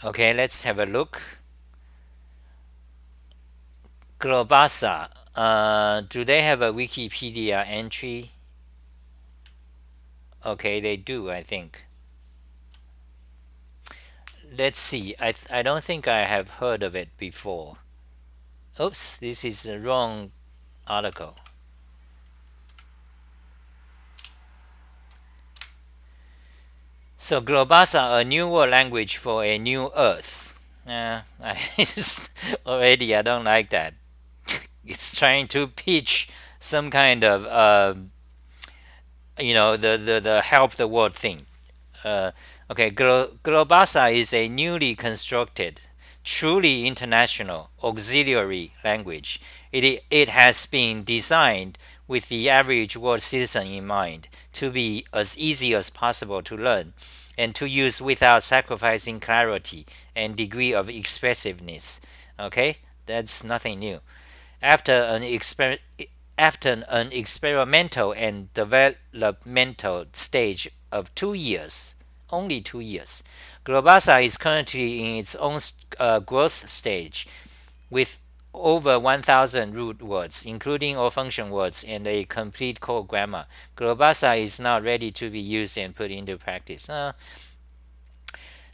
Okay, let's have a look. Globasa. Do they have a Wikipedia entry? Okay, they do, I think. Let's see. I don't think I have heard of it before. Oops, this is the wrong article. So globasa, a new world language for a new Earth. I already I don't like that. It's trying to pitch some kind of the help the world thing. Okay, globasa is a newly constructed, truly international auxiliary language. It has been designed with the average world citizen in mind to be as easy as possible to learn and to use without sacrificing clarity and degree of expressiveness. Okay, that's nothing new. After an experimental and developmental stage of 2 years, only 2 years, globasa is currently in its own growth stage with over 1,000 root words, including all function words and a complete core grammar. Globasa is now ready to be used and put into practice. Now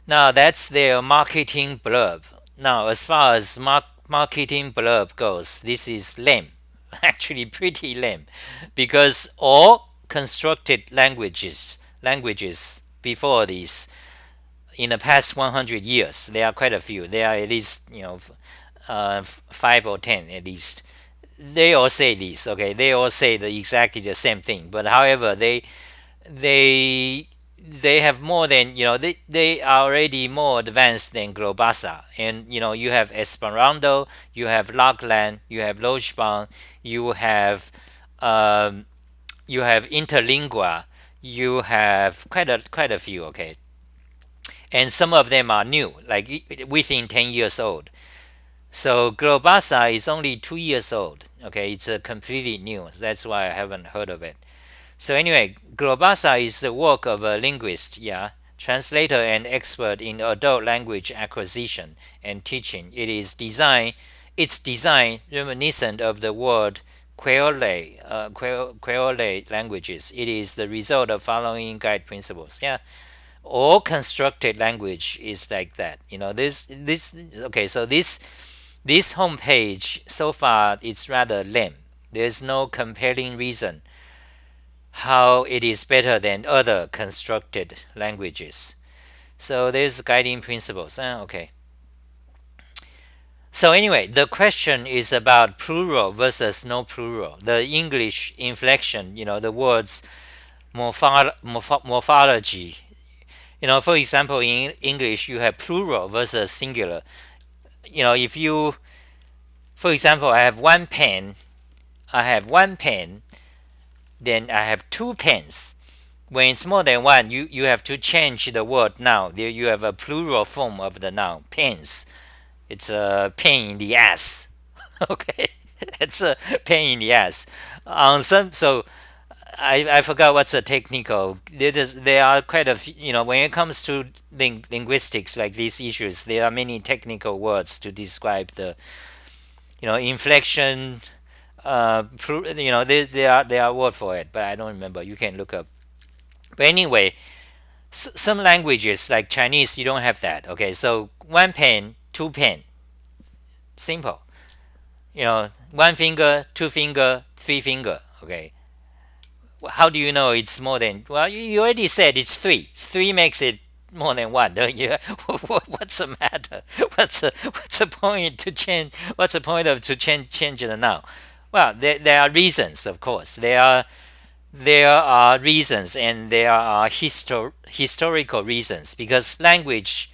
that's their marketing blurb. Now, as far as marketing blurb goes, this is lame. Actually, pretty lame, because all constructed languages before this in the past 100 years, there are quite a few. There are at least 5 or 10 at least. They all say this. Okay, they all say exactly the same thing. But however, they they have more than they are already more advanced than globasa, and you have esperanto, you have loglan, you have lojban, you have um, you have interlingua, you have quite a few. Okay, and some of them are new, like within 10 years old. So globasa is only 2 years old. Okay, it's a completely new. That's why I haven't heard of it. So anyway, globasa is the work of a linguist, yeah, translator and expert in adult language acquisition and teaching. Its design reminiscent of the word Creole languages. It is the result of following guide principles. Yeah, all constructed language is like that. This okay. So this homepage so far it's rather lame. There's no compelling reason how it is better than other constructed languages. So there's guiding principles. Okay. So anyway, the question is about plural versus no plural. The English inflection, the words morphology. For example, in English, you have plural versus singular. If you, for example, I have one pen, then I have two pens. When it's more than one, you have to change the word noun. There you have a plural form of the noun, pens. It's a pain in the ass. Okay, it's a pain in the ass. On some, so I forgot what's the technical. There are quite a few, when it comes to linguistics like these issues, there are many technical words to describe the inflection. There are words for it, but I don't remember. You can look up. But anyway, some languages like Chinese, you don't have that. Okay, so one pen, two pen, simple. One finger, two finger, three finger. Okay, how do you know it's more than? Well, you already said it's three. Three makes it more than one, don't you? What's the matter? What's the point to change? What's the point of to change it now? Well, there are reasons, of course. There are reasons, and there are historical reasons, because languages,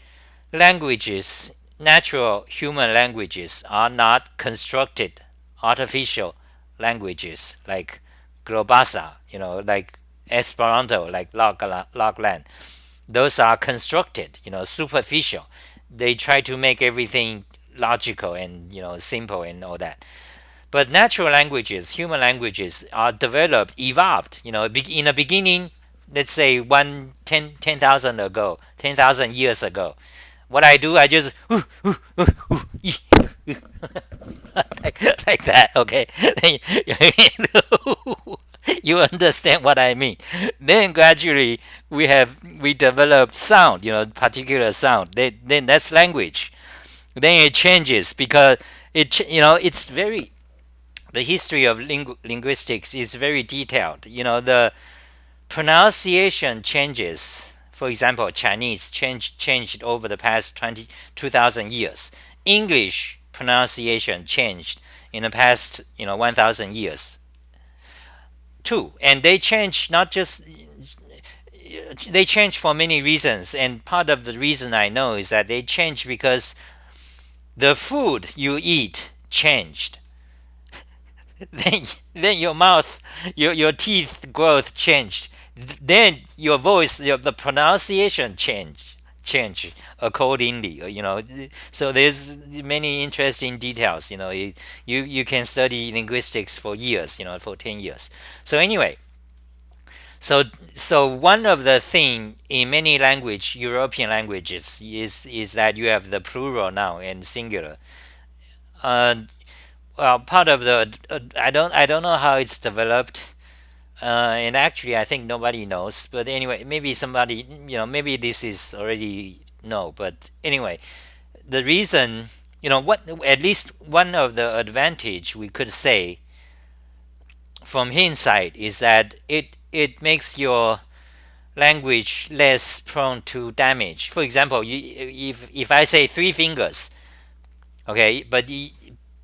natural human languages, are not constructed artificial languages like globasa, like Esperanto, like loglan. Those are constructed, superficial. They try to make everything logical and simple and all that. But natural languages, human languages, are developed, evolved. In the beginning, let's say 10,000 ago, 10,000 years ago. What I do, I just like that. Okay, you understand what I mean. Then gradually we developed sound. Particular sound. Then that's language. Then it changes because it's very the history of linguistics is very detailed. The pronunciation changes. For example, Chinese changed over the past 2,000 years. English pronunciation changed in the past 1,000 years too, and they change not just they change for many reasons. And part of the reason I know is that they change because the food you eat changed. then your mouth, your teeth growth changed. Then your voice, the pronunciation change accordingly. So there's many interesting details. You can study linguistics for years. For 10 years. So anyway, so one of the thing in many European languages is that you have the plural now and singular. Uh, well, part of the I don't know how it's developed, and actually I think nobody knows. But anyway, maybe somebody maybe this is already no. But anyway, the reason what at least one of the advantage we could say from hindsight is that it makes your language less prone to damage. For example, if I say three fingers, okay,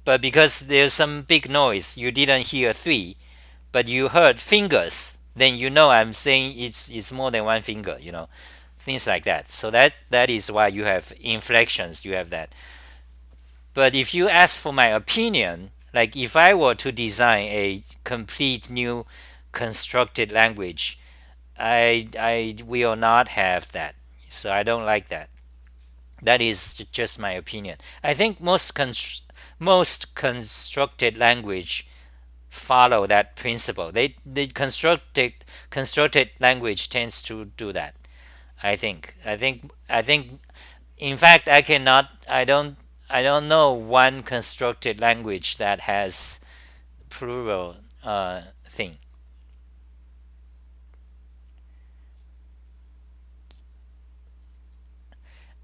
but because there's some big noise, you didn't hear three, but you heard fingers, then I'm saying it's more than one finger, things like that. So that is why you have inflections, you have that. But if you ask for my opinion, like if I were to design a complete new constructed language, I will not have that. So I don't like that. That is just my opinion. I think most constructed language follow that principle. The constructed language tends to do that. I think. In fact, I don't know one constructed language that has plural thing.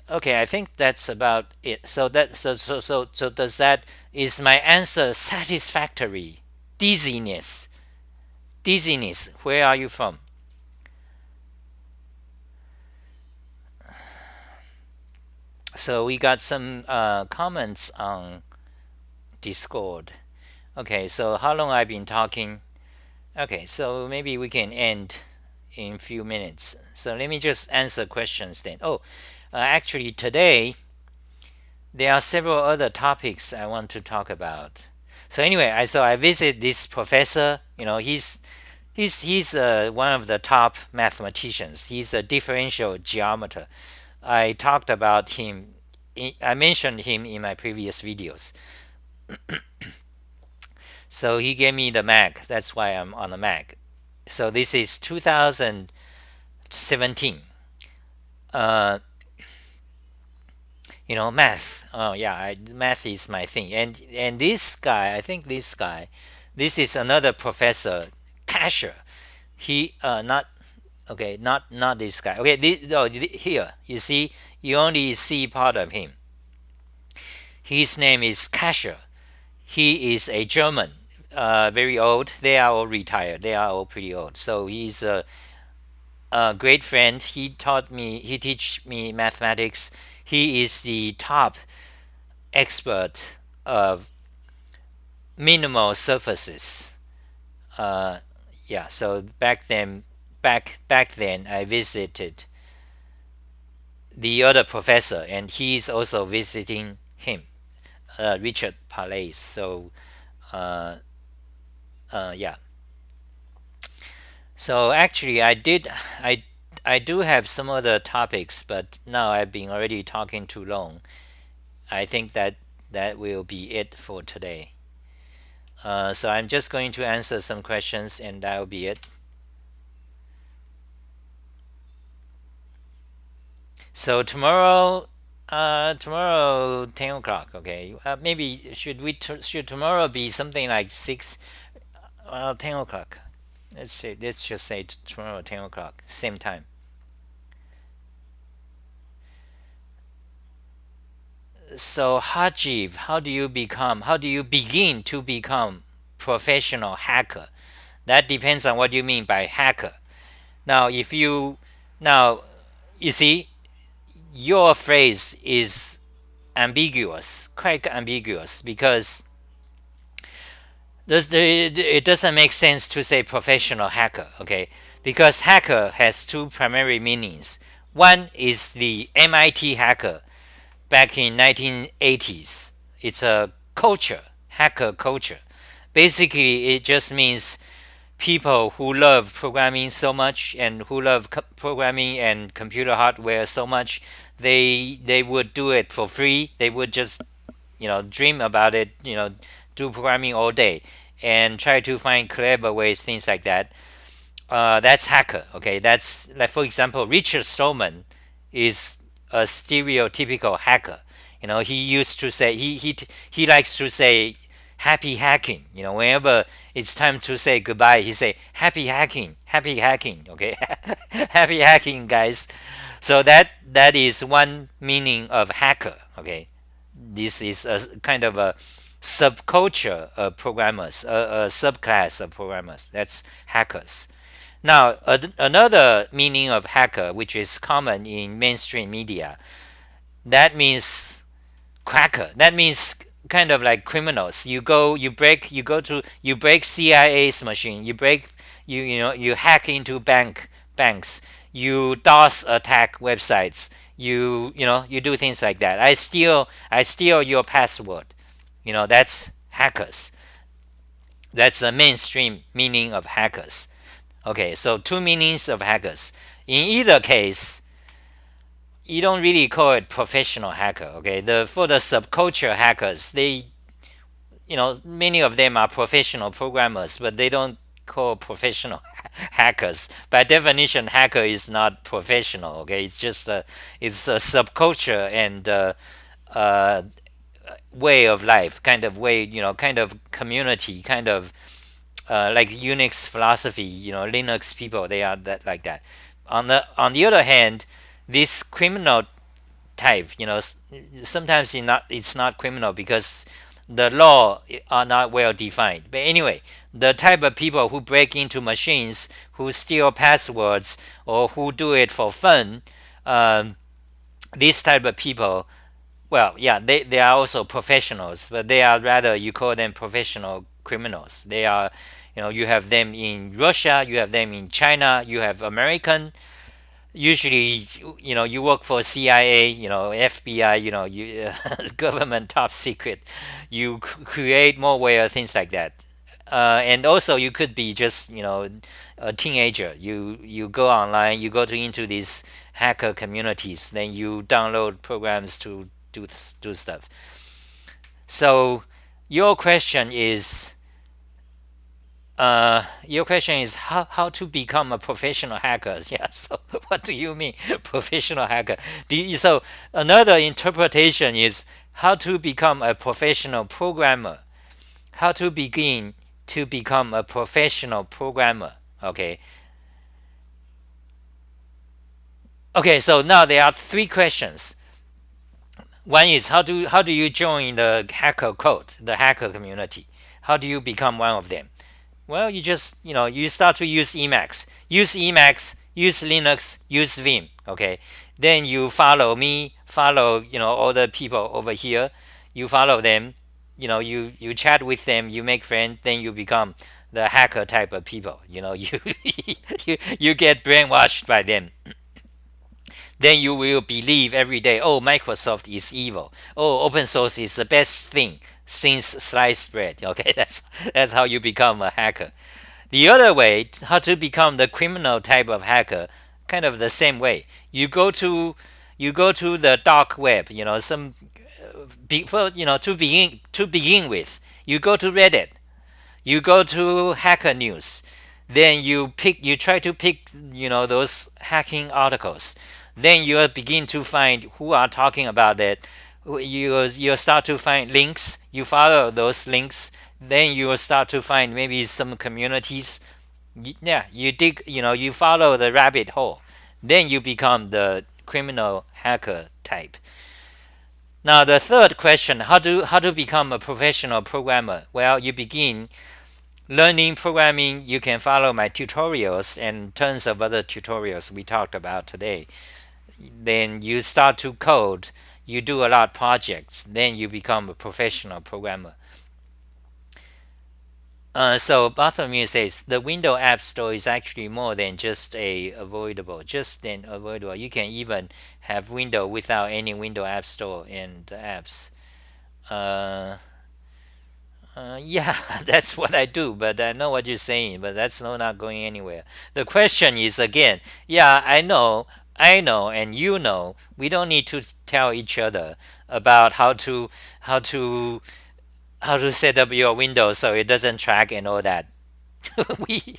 Okay, I think that's about it. So does that is my answer satisfactory? Dizziness. Dizziness. Where are you from? So we got some comments on Discord. Okay, so how long I've been talking? Okay, so maybe we can end in a few minutes. So let me just answer questions then. Actually today there are several other topics I want to talk about. So anyway, I visit this professor. He's one of the top mathematicians. He's a differential geometer. I talked about him. I mentioned him in my previous videos. So he gave me the Mac. That's why I'm on the Mac. So this is 2017. Uh, math. Oh yeah, math is my thing. And this guy, I think this is another professor, Casher. He not okay, not this guy. Okay, here you see, you only see part of him. His name is Casher. He is a German, very old. They are all retired. They are all pretty old. So he's a great friend. He teach me mathematics. He is the top expert of minimal surfaces. Yeah. So back then, I visited the other professor, and he's also visiting him, Richard Palais. So, yeah. So actually, I do have some other topics, but now I've been already talking too long. I think that will be it for today. So I'm just going to answer some questions, and that'll be it. So tomorrow 10 o'clock. Okay. Maybe should tomorrow be something like 6? 10 o'clock. Let's just say tomorrow 10 o'clock, same time. So Hajib, how do you begin to become professional hacker? That depends on what you mean by hacker. Now, if you now you see your phrase is ambiguous, quite ambiguous, because it doesn't make sense to say professional hacker, okay? Because hacker has two primary meanings. One is the MIT hacker back in 1980s. It's a culture, hacker culture. Basically, it just means people who love programming so much and who love programming and computer hardware so much, they would do it for free. They would just dream about it, do programming all day and try to find clever ways, things like that. That's hacker. Okay, that's like, for example, Richard Stallman is a stereotypical hacker. He used to say he likes to say happy hacking. Whenever it's time to say goodbye, he say happy hacking, happy hacking. Okay, happy hacking, guys. So that is one meaning of hacker. Okay, this is a kind of a subculture of programmers, a subclass of programmers. That's hackers. Now, another meaning of hacker, which is common in mainstream media, that means cracker. That means kind of like criminals. You break CIA's machine. You hack into banks. You DOS attack websites. You do things like that. I steal your password. That's hackers. That's the mainstream meaning of hackers. Okay, so two meanings of hackers. In either case, you don't really call it professional hacker. Okay, for the subculture hackers, many of them are professional programmers, but they don't call professional hackers. By definition, hacker is not professional. Okay, it's a subculture and uh, way of life, kind of way, kind of community, kind of like Unix philosophy. Linux people, they are that like that. On the other hand, this criminal type, sometimes it's not criminal because the law are not well defined. But anyway, the type of people who break into machines, who steal passwords, or who do it for fun, um, these type of people, well, yeah, they are also professionals, but they are rather, you call them professional criminals. They are, you have them in Russia, you have them in China, you have American. Usually, you work for CIA, FBI, government top secret. You create malware, things like that. And also, you could be just, a teenager. You go online, you go into these hacker communities, then you download programs to do stuff. So your question is how to become a professional hacker. Yeah. So what do you mean professional hacker? So another interpretation is how to become a professional programmer. How to begin to become a professional programmer. Okay. Okay. So now there are three questions. One is how do you join the hacker code, the hacker community? How do you become one of them? Well, you start to use Emacs. Use Linux, use Vim. Okay. Then you follow me, follow all the people over here. You follow them. You chat with them. You make friends. Then you become the hacker type of people. You get brainwashed by them. Then you will believe every day, oh, Microsoft is evil. Oh, open source is the best thing since sliced bread. Okay, that's how you become a hacker. The other way, how to become the criminal type of hacker, kind of the same way. You go to the dark web. To begin with, you go to Reddit. You go to Hacker News, then you try to pick those hacking articles. Then you begin to find who are talking about it. You start to find links. You follow those links. Then you will start to find maybe some communities. Yeah, you dig. You follow the rabbit hole. Then you become the criminal hacker type. Now the third question: how to become a professional programmer? Well, you begin learning programming. You can follow my tutorials and tons of other tutorials we talked about today. Then you start to code. You do a lot of projects. Then you become a professional programmer. So Bartholomew says the Windows App Store is actually more than just an avoidable. You can even have Windows without any Windows App Store and apps. Uh, yeah, that's what I do. But I know what you're saying. But that's not going anywhere. The question is again. Yeah, I know, and you know. We don't need to tell each other about how to how to set up your Windows so it doesn't track and all that. we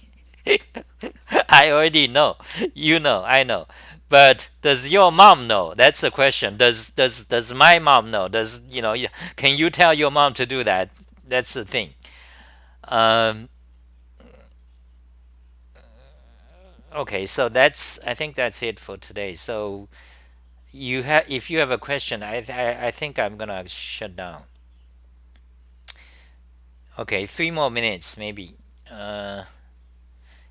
I already know. You know, I know. But does your mom know? That's the question. Does my mom know? Can you tell your mom to do that? That's the thing. Um, okay, so I think that's it for today. So if you have a question, I think I'm gonna shut down. Okay, 3 more minutes maybe. Uh,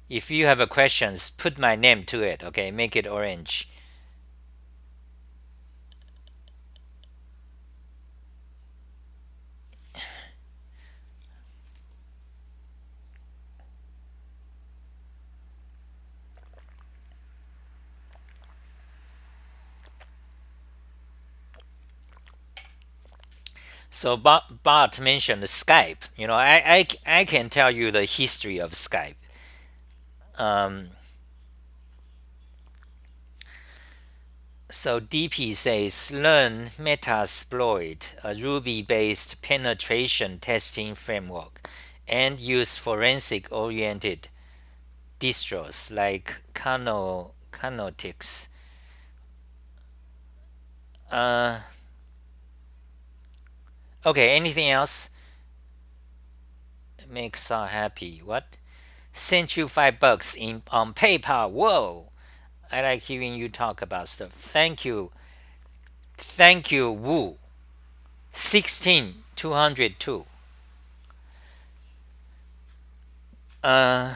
if you have a questions, put my name to it. Okay, make it orange. So Bart mentioned Skype. I can tell you the history of Skype. Um, so DP says learn Metasploit, a Ruby-based penetration testing framework, and use forensic-oriented distros like Canotix. Uh, okay, anything else? Make Xah happy. What? Sent you $5 in on PayPal. Whoa! I like hearing you talk about stuff. Thank you, Wu. 16202. Uh,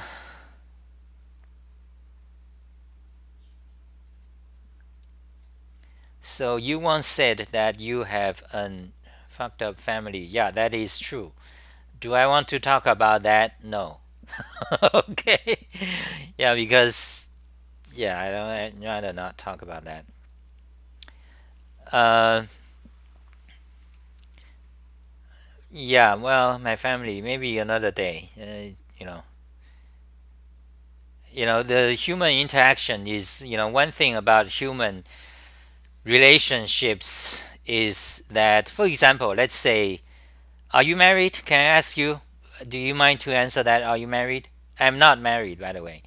so you once said that you have an fucked up family. Yeah, that is true. Do I want to talk about that? No. Okay. Yeah, because yeah, I'd rather not talk about that. Uh, yeah. Well, my family. Maybe another day. The human interaction is. One thing about human relationships is that, for example, let's say, are you married? Can I ask you? Do you mind to answer that? Are you married? I'm not married, by the way.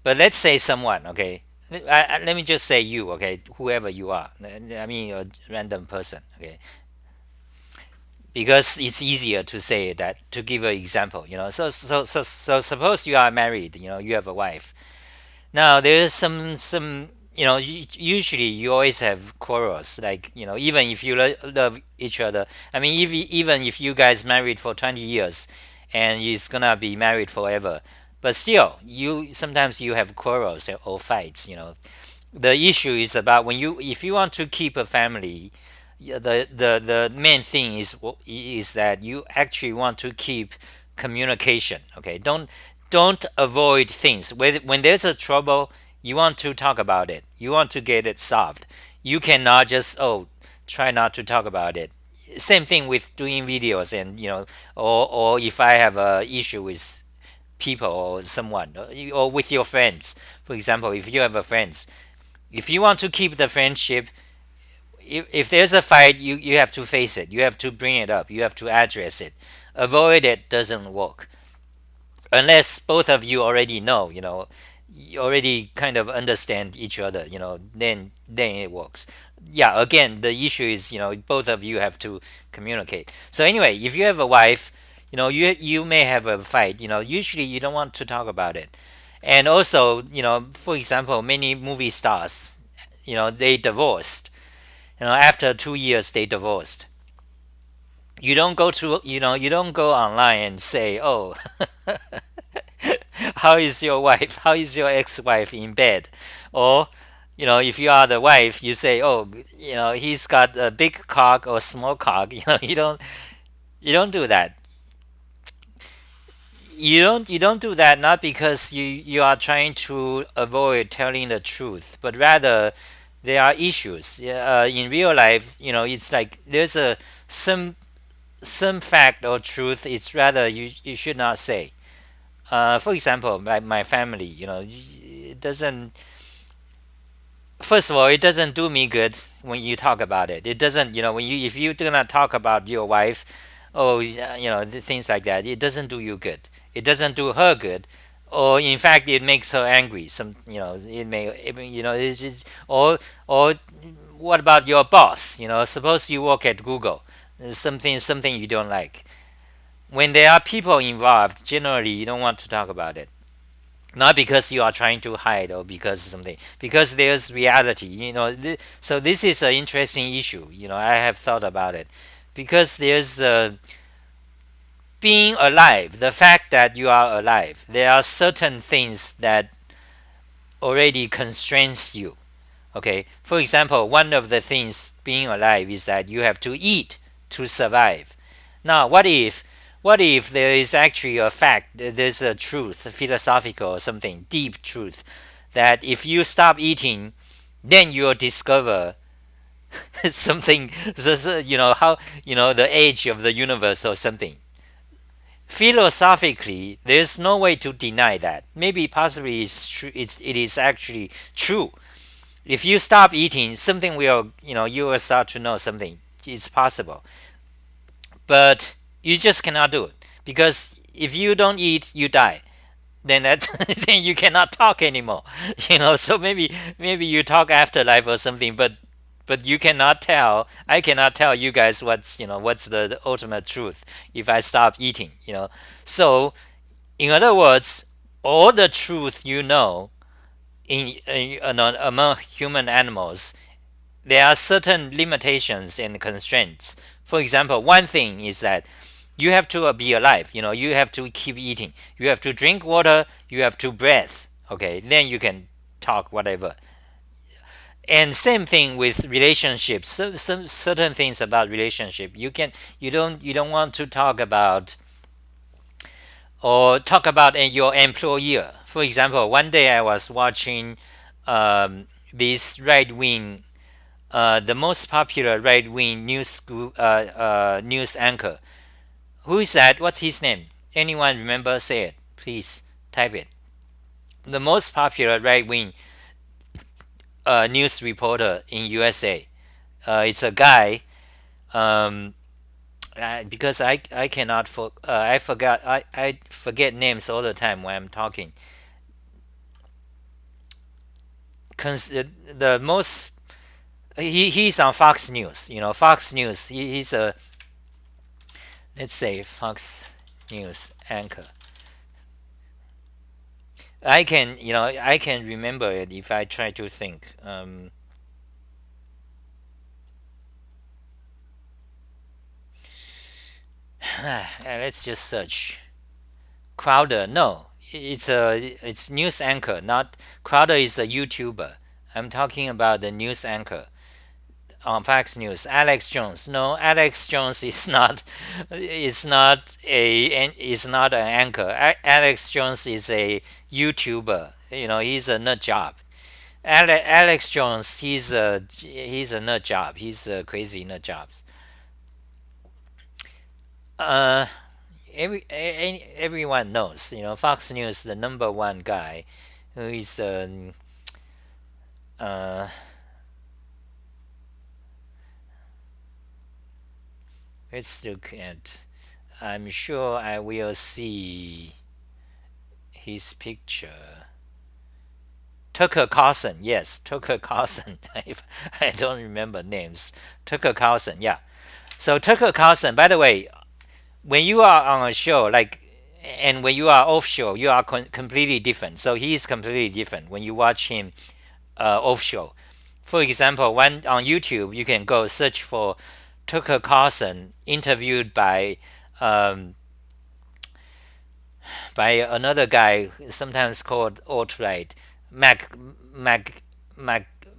But let's say someone, okay? Let me just say you, okay? Whoever you are. I mean, a random person, okay? Because it's easier to say that to give an example, So suppose you are married, you have a wife. Now there's some usually you always have quarrels, like even if you love each other. I mean, even if you guys married for 20 years and it's gonna be married forever, but still you sometimes you have quarrels or fights. The issue is about when you if you want to keep a family. Yeah, the main thing is that you actually want to keep communication. Okay, don't avoid things. When there's a trouble, you want to talk about it. You want to get it solved. You cannot just try not to talk about it. Same thing with doing videos, and or if I have a issue with people or someone, or with your friends. For example, if you have a friends, if you want to keep the friendship, if there's a fight, you have to face it. You have to bring it up. You have to address it. Avoid it doesn't work. unless both of you already know, you already kind of understand each other, then it works. Yeah, again, the issue is, both of you have to communicate. So anyway, if you have a wife, you may have a fight, usually you don't want to talk about it. And also, for example, many movie stars, they divorced. After 2 years they divorced. You don't go online and say, oh, how is your wife? How is your ex-wife in bed? Or, if you are the wife, you say, oh, he's got a big cock or small cock. You don't do that. You don't do that, not because you are trying to avoid telling the truth, but rather there are issues. Yeah, in real life, it's like there's a some fact or truth. It's rather you should not say. For example, my family, it doesn't. First of all, it doesn't do me good when you talk about it. It doesn't, when you if you do not talk about your wife, oh, yeah, things like that. It doesn't do you good. It doesn't do her good, or in fact, it makes her angry. It's just or what about your boss? Suppose you work at Google, something you don't like. When there are people involved, generally you don't want to talk about it, not because you are trying to hide or because something, because there's reality. So this is an interesting issue. I have thought about it, because there's being alive, the fact that you are alive, there are certain things that already constrains you. Okay, for example, one of the things being alive is that you have to eat to survive. Now, what if there is actually a fact, there's a truth, a philosophical or something, deep truth, that if you stop eating, then you'll discover something, how, the age of the universe or something. Philosophically, there's no way to deny that. Maybe possibly it's true, it is actually true. If you stop eating, something will, you will start to know something. It's possible. But you just cannot do it, because if you don't eat, you die. Then that then you cannot talk anymore. So maybe you talk afterlife or something, but you cannot tell. I cannot tell you guys what's the ultimate truth if I stop eating. So in other words, all the truth among human animals, there are certain limitations and constraints. For example, one thing is that you have to be alive. You have to keep eating. You have to drink water. You have to breathe. Okay, then you can talk whatever. And same thing with relationships. Some certain things about relationship you don't want to talk about, or talk about your employer. For example, one day I was watching this right wing, the most popular right wing news anchor. Who is that? What's his name? Anyone remember? Say it. Please type it. The most popular right wing news reporter in USA. It's a guy. Um, because I cannot I forgot I forget names all the time when I'm talking. The most he's on Fox News. Fox News. He's a, let's say, Fox News anchor. I can remember it if I try to think. Let's just search. Crowder. No, it's news anchor. Not Crowder is a YouTuber. I'm talking about the news anchor on Fox News. Alex Jones. No, Alex Jones is not. Is not an anchor. Alex Jones is a YouTuber. He's a nut job. Alex Jones, he's a nut job. He's a crazy nut job. Uh, everyone knows. Fox News, the number one guy, who is uh, let's look at. I'm sure I will see. his picture. Tucker Carlson, yes, Tucker Carlson. I don't remember names. Tucker Carlson, yeah. So Tucker Carlson, by the way, when you are on a show like, and when you are offshore, you are completely different. So he is completely different when you watch him offshore. For example, when on YouTube, you can go search for Tucker Carlson interviewed by another guy, sometimes called alt-right, Mac Mac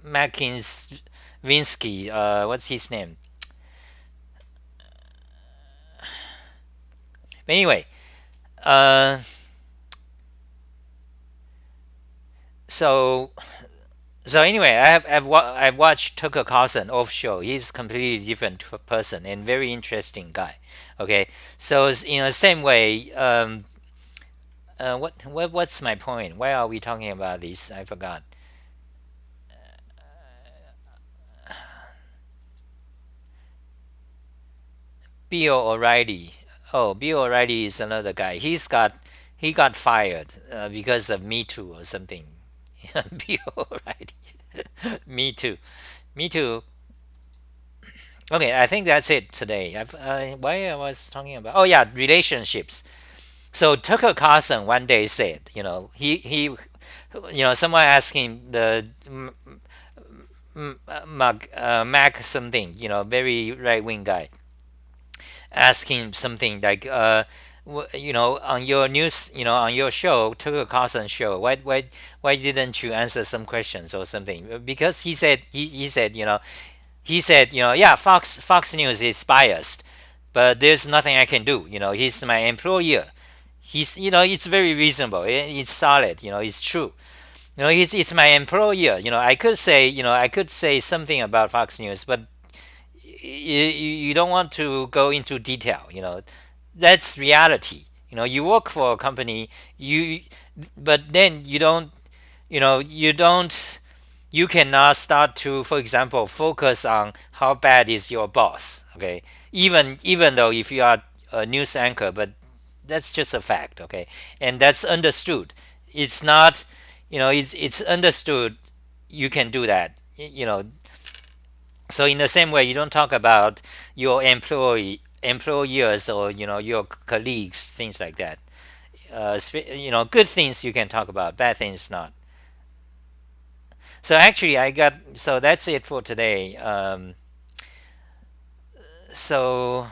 Makinski. What's his name? But anyway, uh, so anyway, I've watched Tucker Carlson offshore. He's a completely different person and very interesting guy. Okay, so in the same way, what's my point? Why are we talking about this? I forgot. Bill O'Reilly. Oh, Bill O'Reilly is another guy. He got fired because of Me Too or something. Bill O'Reilly. Me Too. Me Too. Okay, I think that's it today. Why I was talking about? Oh yeah, relationships. So Tucker Carlson one day said, someone asked him Mac something, very right wing guy, ask him something like, on your news, on your show, Tucker Carlson show, why didn't you answer some questions or something? Because he said, yeah, Fox News is biased, but there's nothing I can do. He's my employer. It's very reasonable. It's solid. It's true. It's my employer. I could say something about Fox News, but you don't want to go into detail. That's reality. You work for a company, but then you don't, you cannot start to, for example, focus on how bad is your boss. Okay, even though if you are a news anchor, but that's just a fact. Okay, and that's understood. It's not, it's understood. You can do that. So in the same way, you don't talk about your employers, or your colleagues, things like that. Good things you can talk about, bad things not. So actually, so that's it for today. So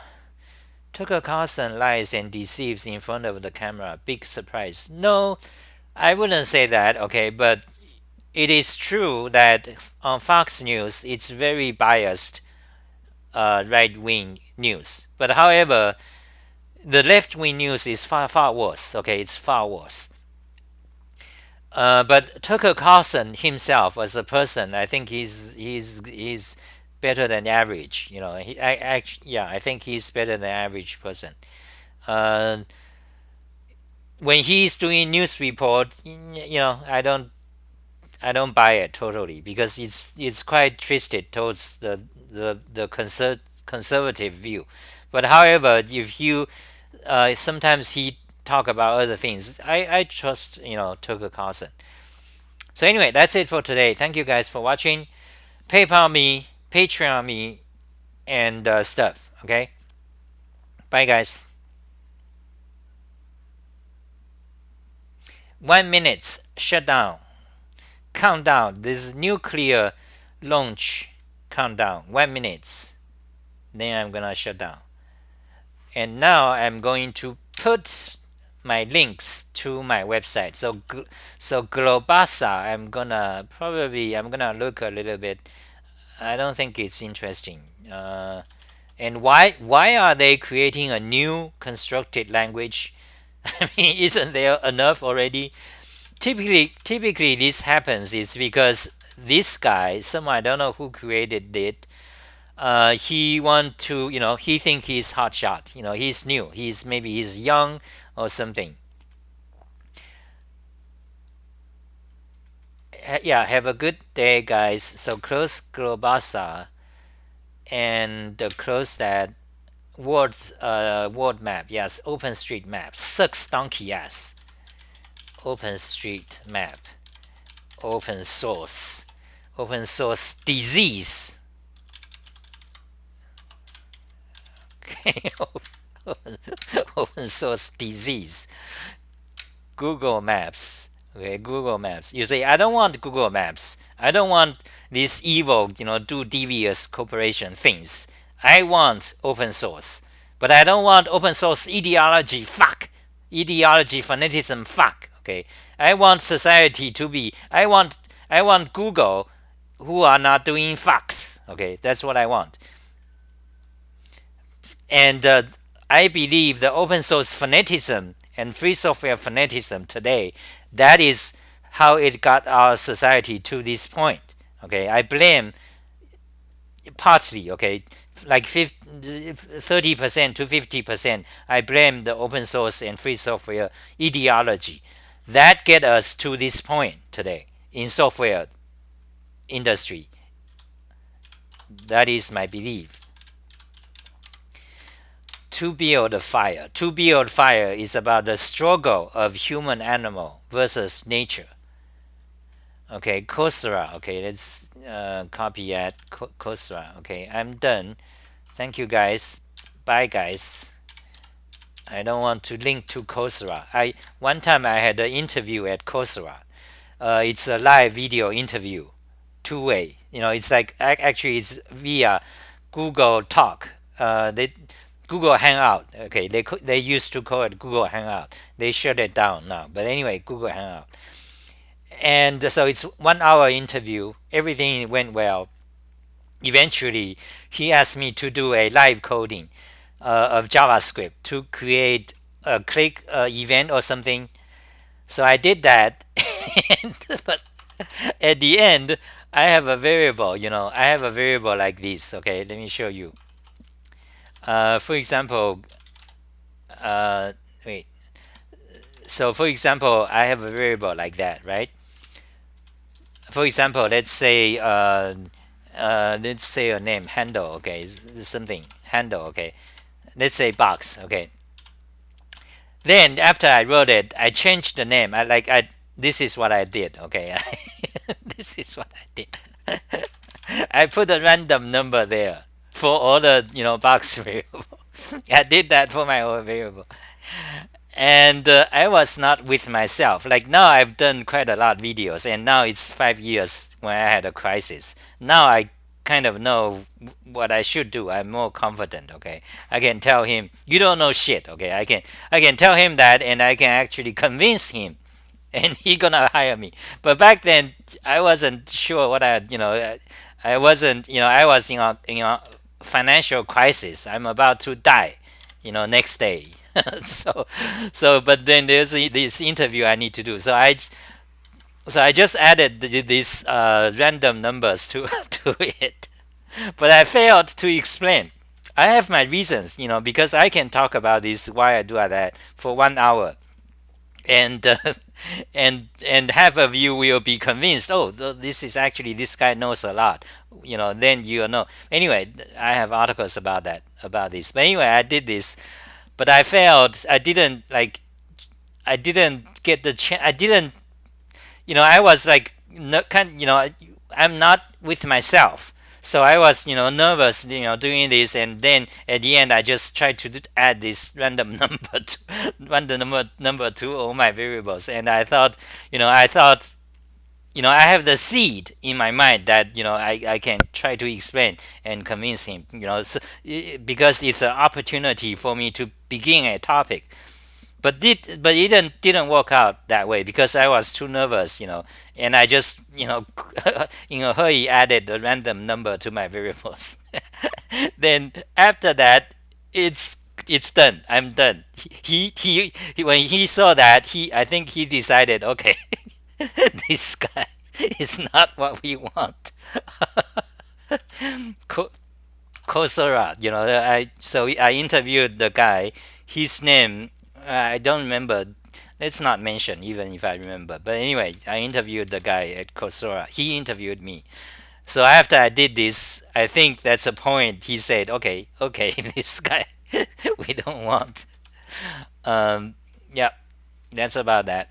Tucker Carlson lies and deceives in front of the camera. Big surprise. No, I wouldn't say that. Okay, but it is true that on Fox News, it's very biased right wing news. But however, the left wing news is far worse. Okay, it's far worse. But Tucker Carlson himself, as a person, I think he's better than average. I think he's better than average person. Uh, when he's doing news report, I don't buy it totally, because it's quite twisted towards the conservative view. But however, if you sometimes he talk about other things, I trust Tucker Carlson. So anyway, that's it for today. Thank you guys for watching. PayPal me, Patreon me, and stuff. Okay, bye guys. 1 minute shutdown countdown. This is nuclear launch countdown. 1 minute. Then I'm gonna shut down. And now I'm going to put my links to my website. So globasa, I'm gonna look a little bit. I don't think it's interesting. And why are they creating a new constructed language? I mean, isn't there enough already? Typically this happens is because this guy, someone, I don't know who created it. He want to, he think he's hot shot. He's new. He's young or something. Yeah, have a good day, guys. So close globasa and close that word map. Yes, OpenStreetMap sucks donkey ass. OpenStreetMap, open source disease. Okay, open source disease. Google Maps. Okay, Google Maps. You say, I don't want Google Maps. I don't want these evil, do devious corporation things. I want open source. But I don't want open source ideology. Fuck. Ideology, fanaticism. Fuck. Okay. I want society to be. I want Google who are not doing fucks. Okay, that's what I want. And I believe the open source fanaticism and free software fanaticism today, that is how it got our society to this point. Okay, I blame partly, okay, like 30% to 50%, I blame the open source and free software ideology. That get us to this point today in software industry. That is my belief. To build a fire. To build fire is about the struggle of human animal versus nature. Okay, Coursera. Okay, let's copy at Coursera. Okay, I'm done. Thank you guys. Bye guys. I don't want to link to Coursera. One time I had an interview at Coursera. It's a live video interview, two-way. It's like actually it's via Google Talk. They Google Hangout. Okay, they used to call it Google Hangout. They shut it down now. But anyway, Google Hangout. And so it's 1 hour interview. Everything went well. Eventually, he asked me to do a live coding of JavaScript to create a click event or something. So I did that. But at the end, I have a variable. I have a variable like this. Okay, let me show you. For example, wait. So for example, I have a variable like that, right? For example, let's say a name handle. Okay, something handle. Okay, let's say box. Okay. Then after I wrote it, I changed the name. This is what I did. Okay, this is what I did. I put a random number there for all the box variable. I did that for my own variable, and I was not with myself. Like now, I've done quite a lot of videos, and now it's 5 years when I had a crisis. Now I kind of know what I should do. I'm more confident. Okay, I can tell him you don't know shit. Okay, I can tell him that, and I can actually convince him, and he gonna hire me. But back then, I wasn't sure what I wasn't. I was in a financial crisis. I'm about to die. Next day. so but then there's this interview I need to do. So I just added these random numbers to to it, but I failed to explain. I have my reasons, because I can talk about this why I do that for 1 hour, and and half of you will be convinced. Oh, this is actually this guy knows a lot. Then you know. Anyway, I have articles about this. But anyway, I did this, but I failed. I didn't get the chance. I didn't. I was like no, kind. I'm not with myself. So I was, nervous, doing this, and then at the end, I just tried to add this random number to all my variables, and I have the seed in my mind that I can try to explain and convince him, because it's an opportunity for me to begin a topic. But it didn't work out that way because I was too nervous, and I just in a hurry added a random number to my variables. Then after that, it's done. I'm done. When he saw that, I think he decided, okay, this guy is not what we want. Coursera, I interviewed the guy. His name I don't remember. Let's not mention, even if I remember. But anyway, I interviewed the guy at Coursera. He interviewed me. So after I did this, I think that's a point. He said, "Okay, okay, this guy we don't want." Yeah, that's about that.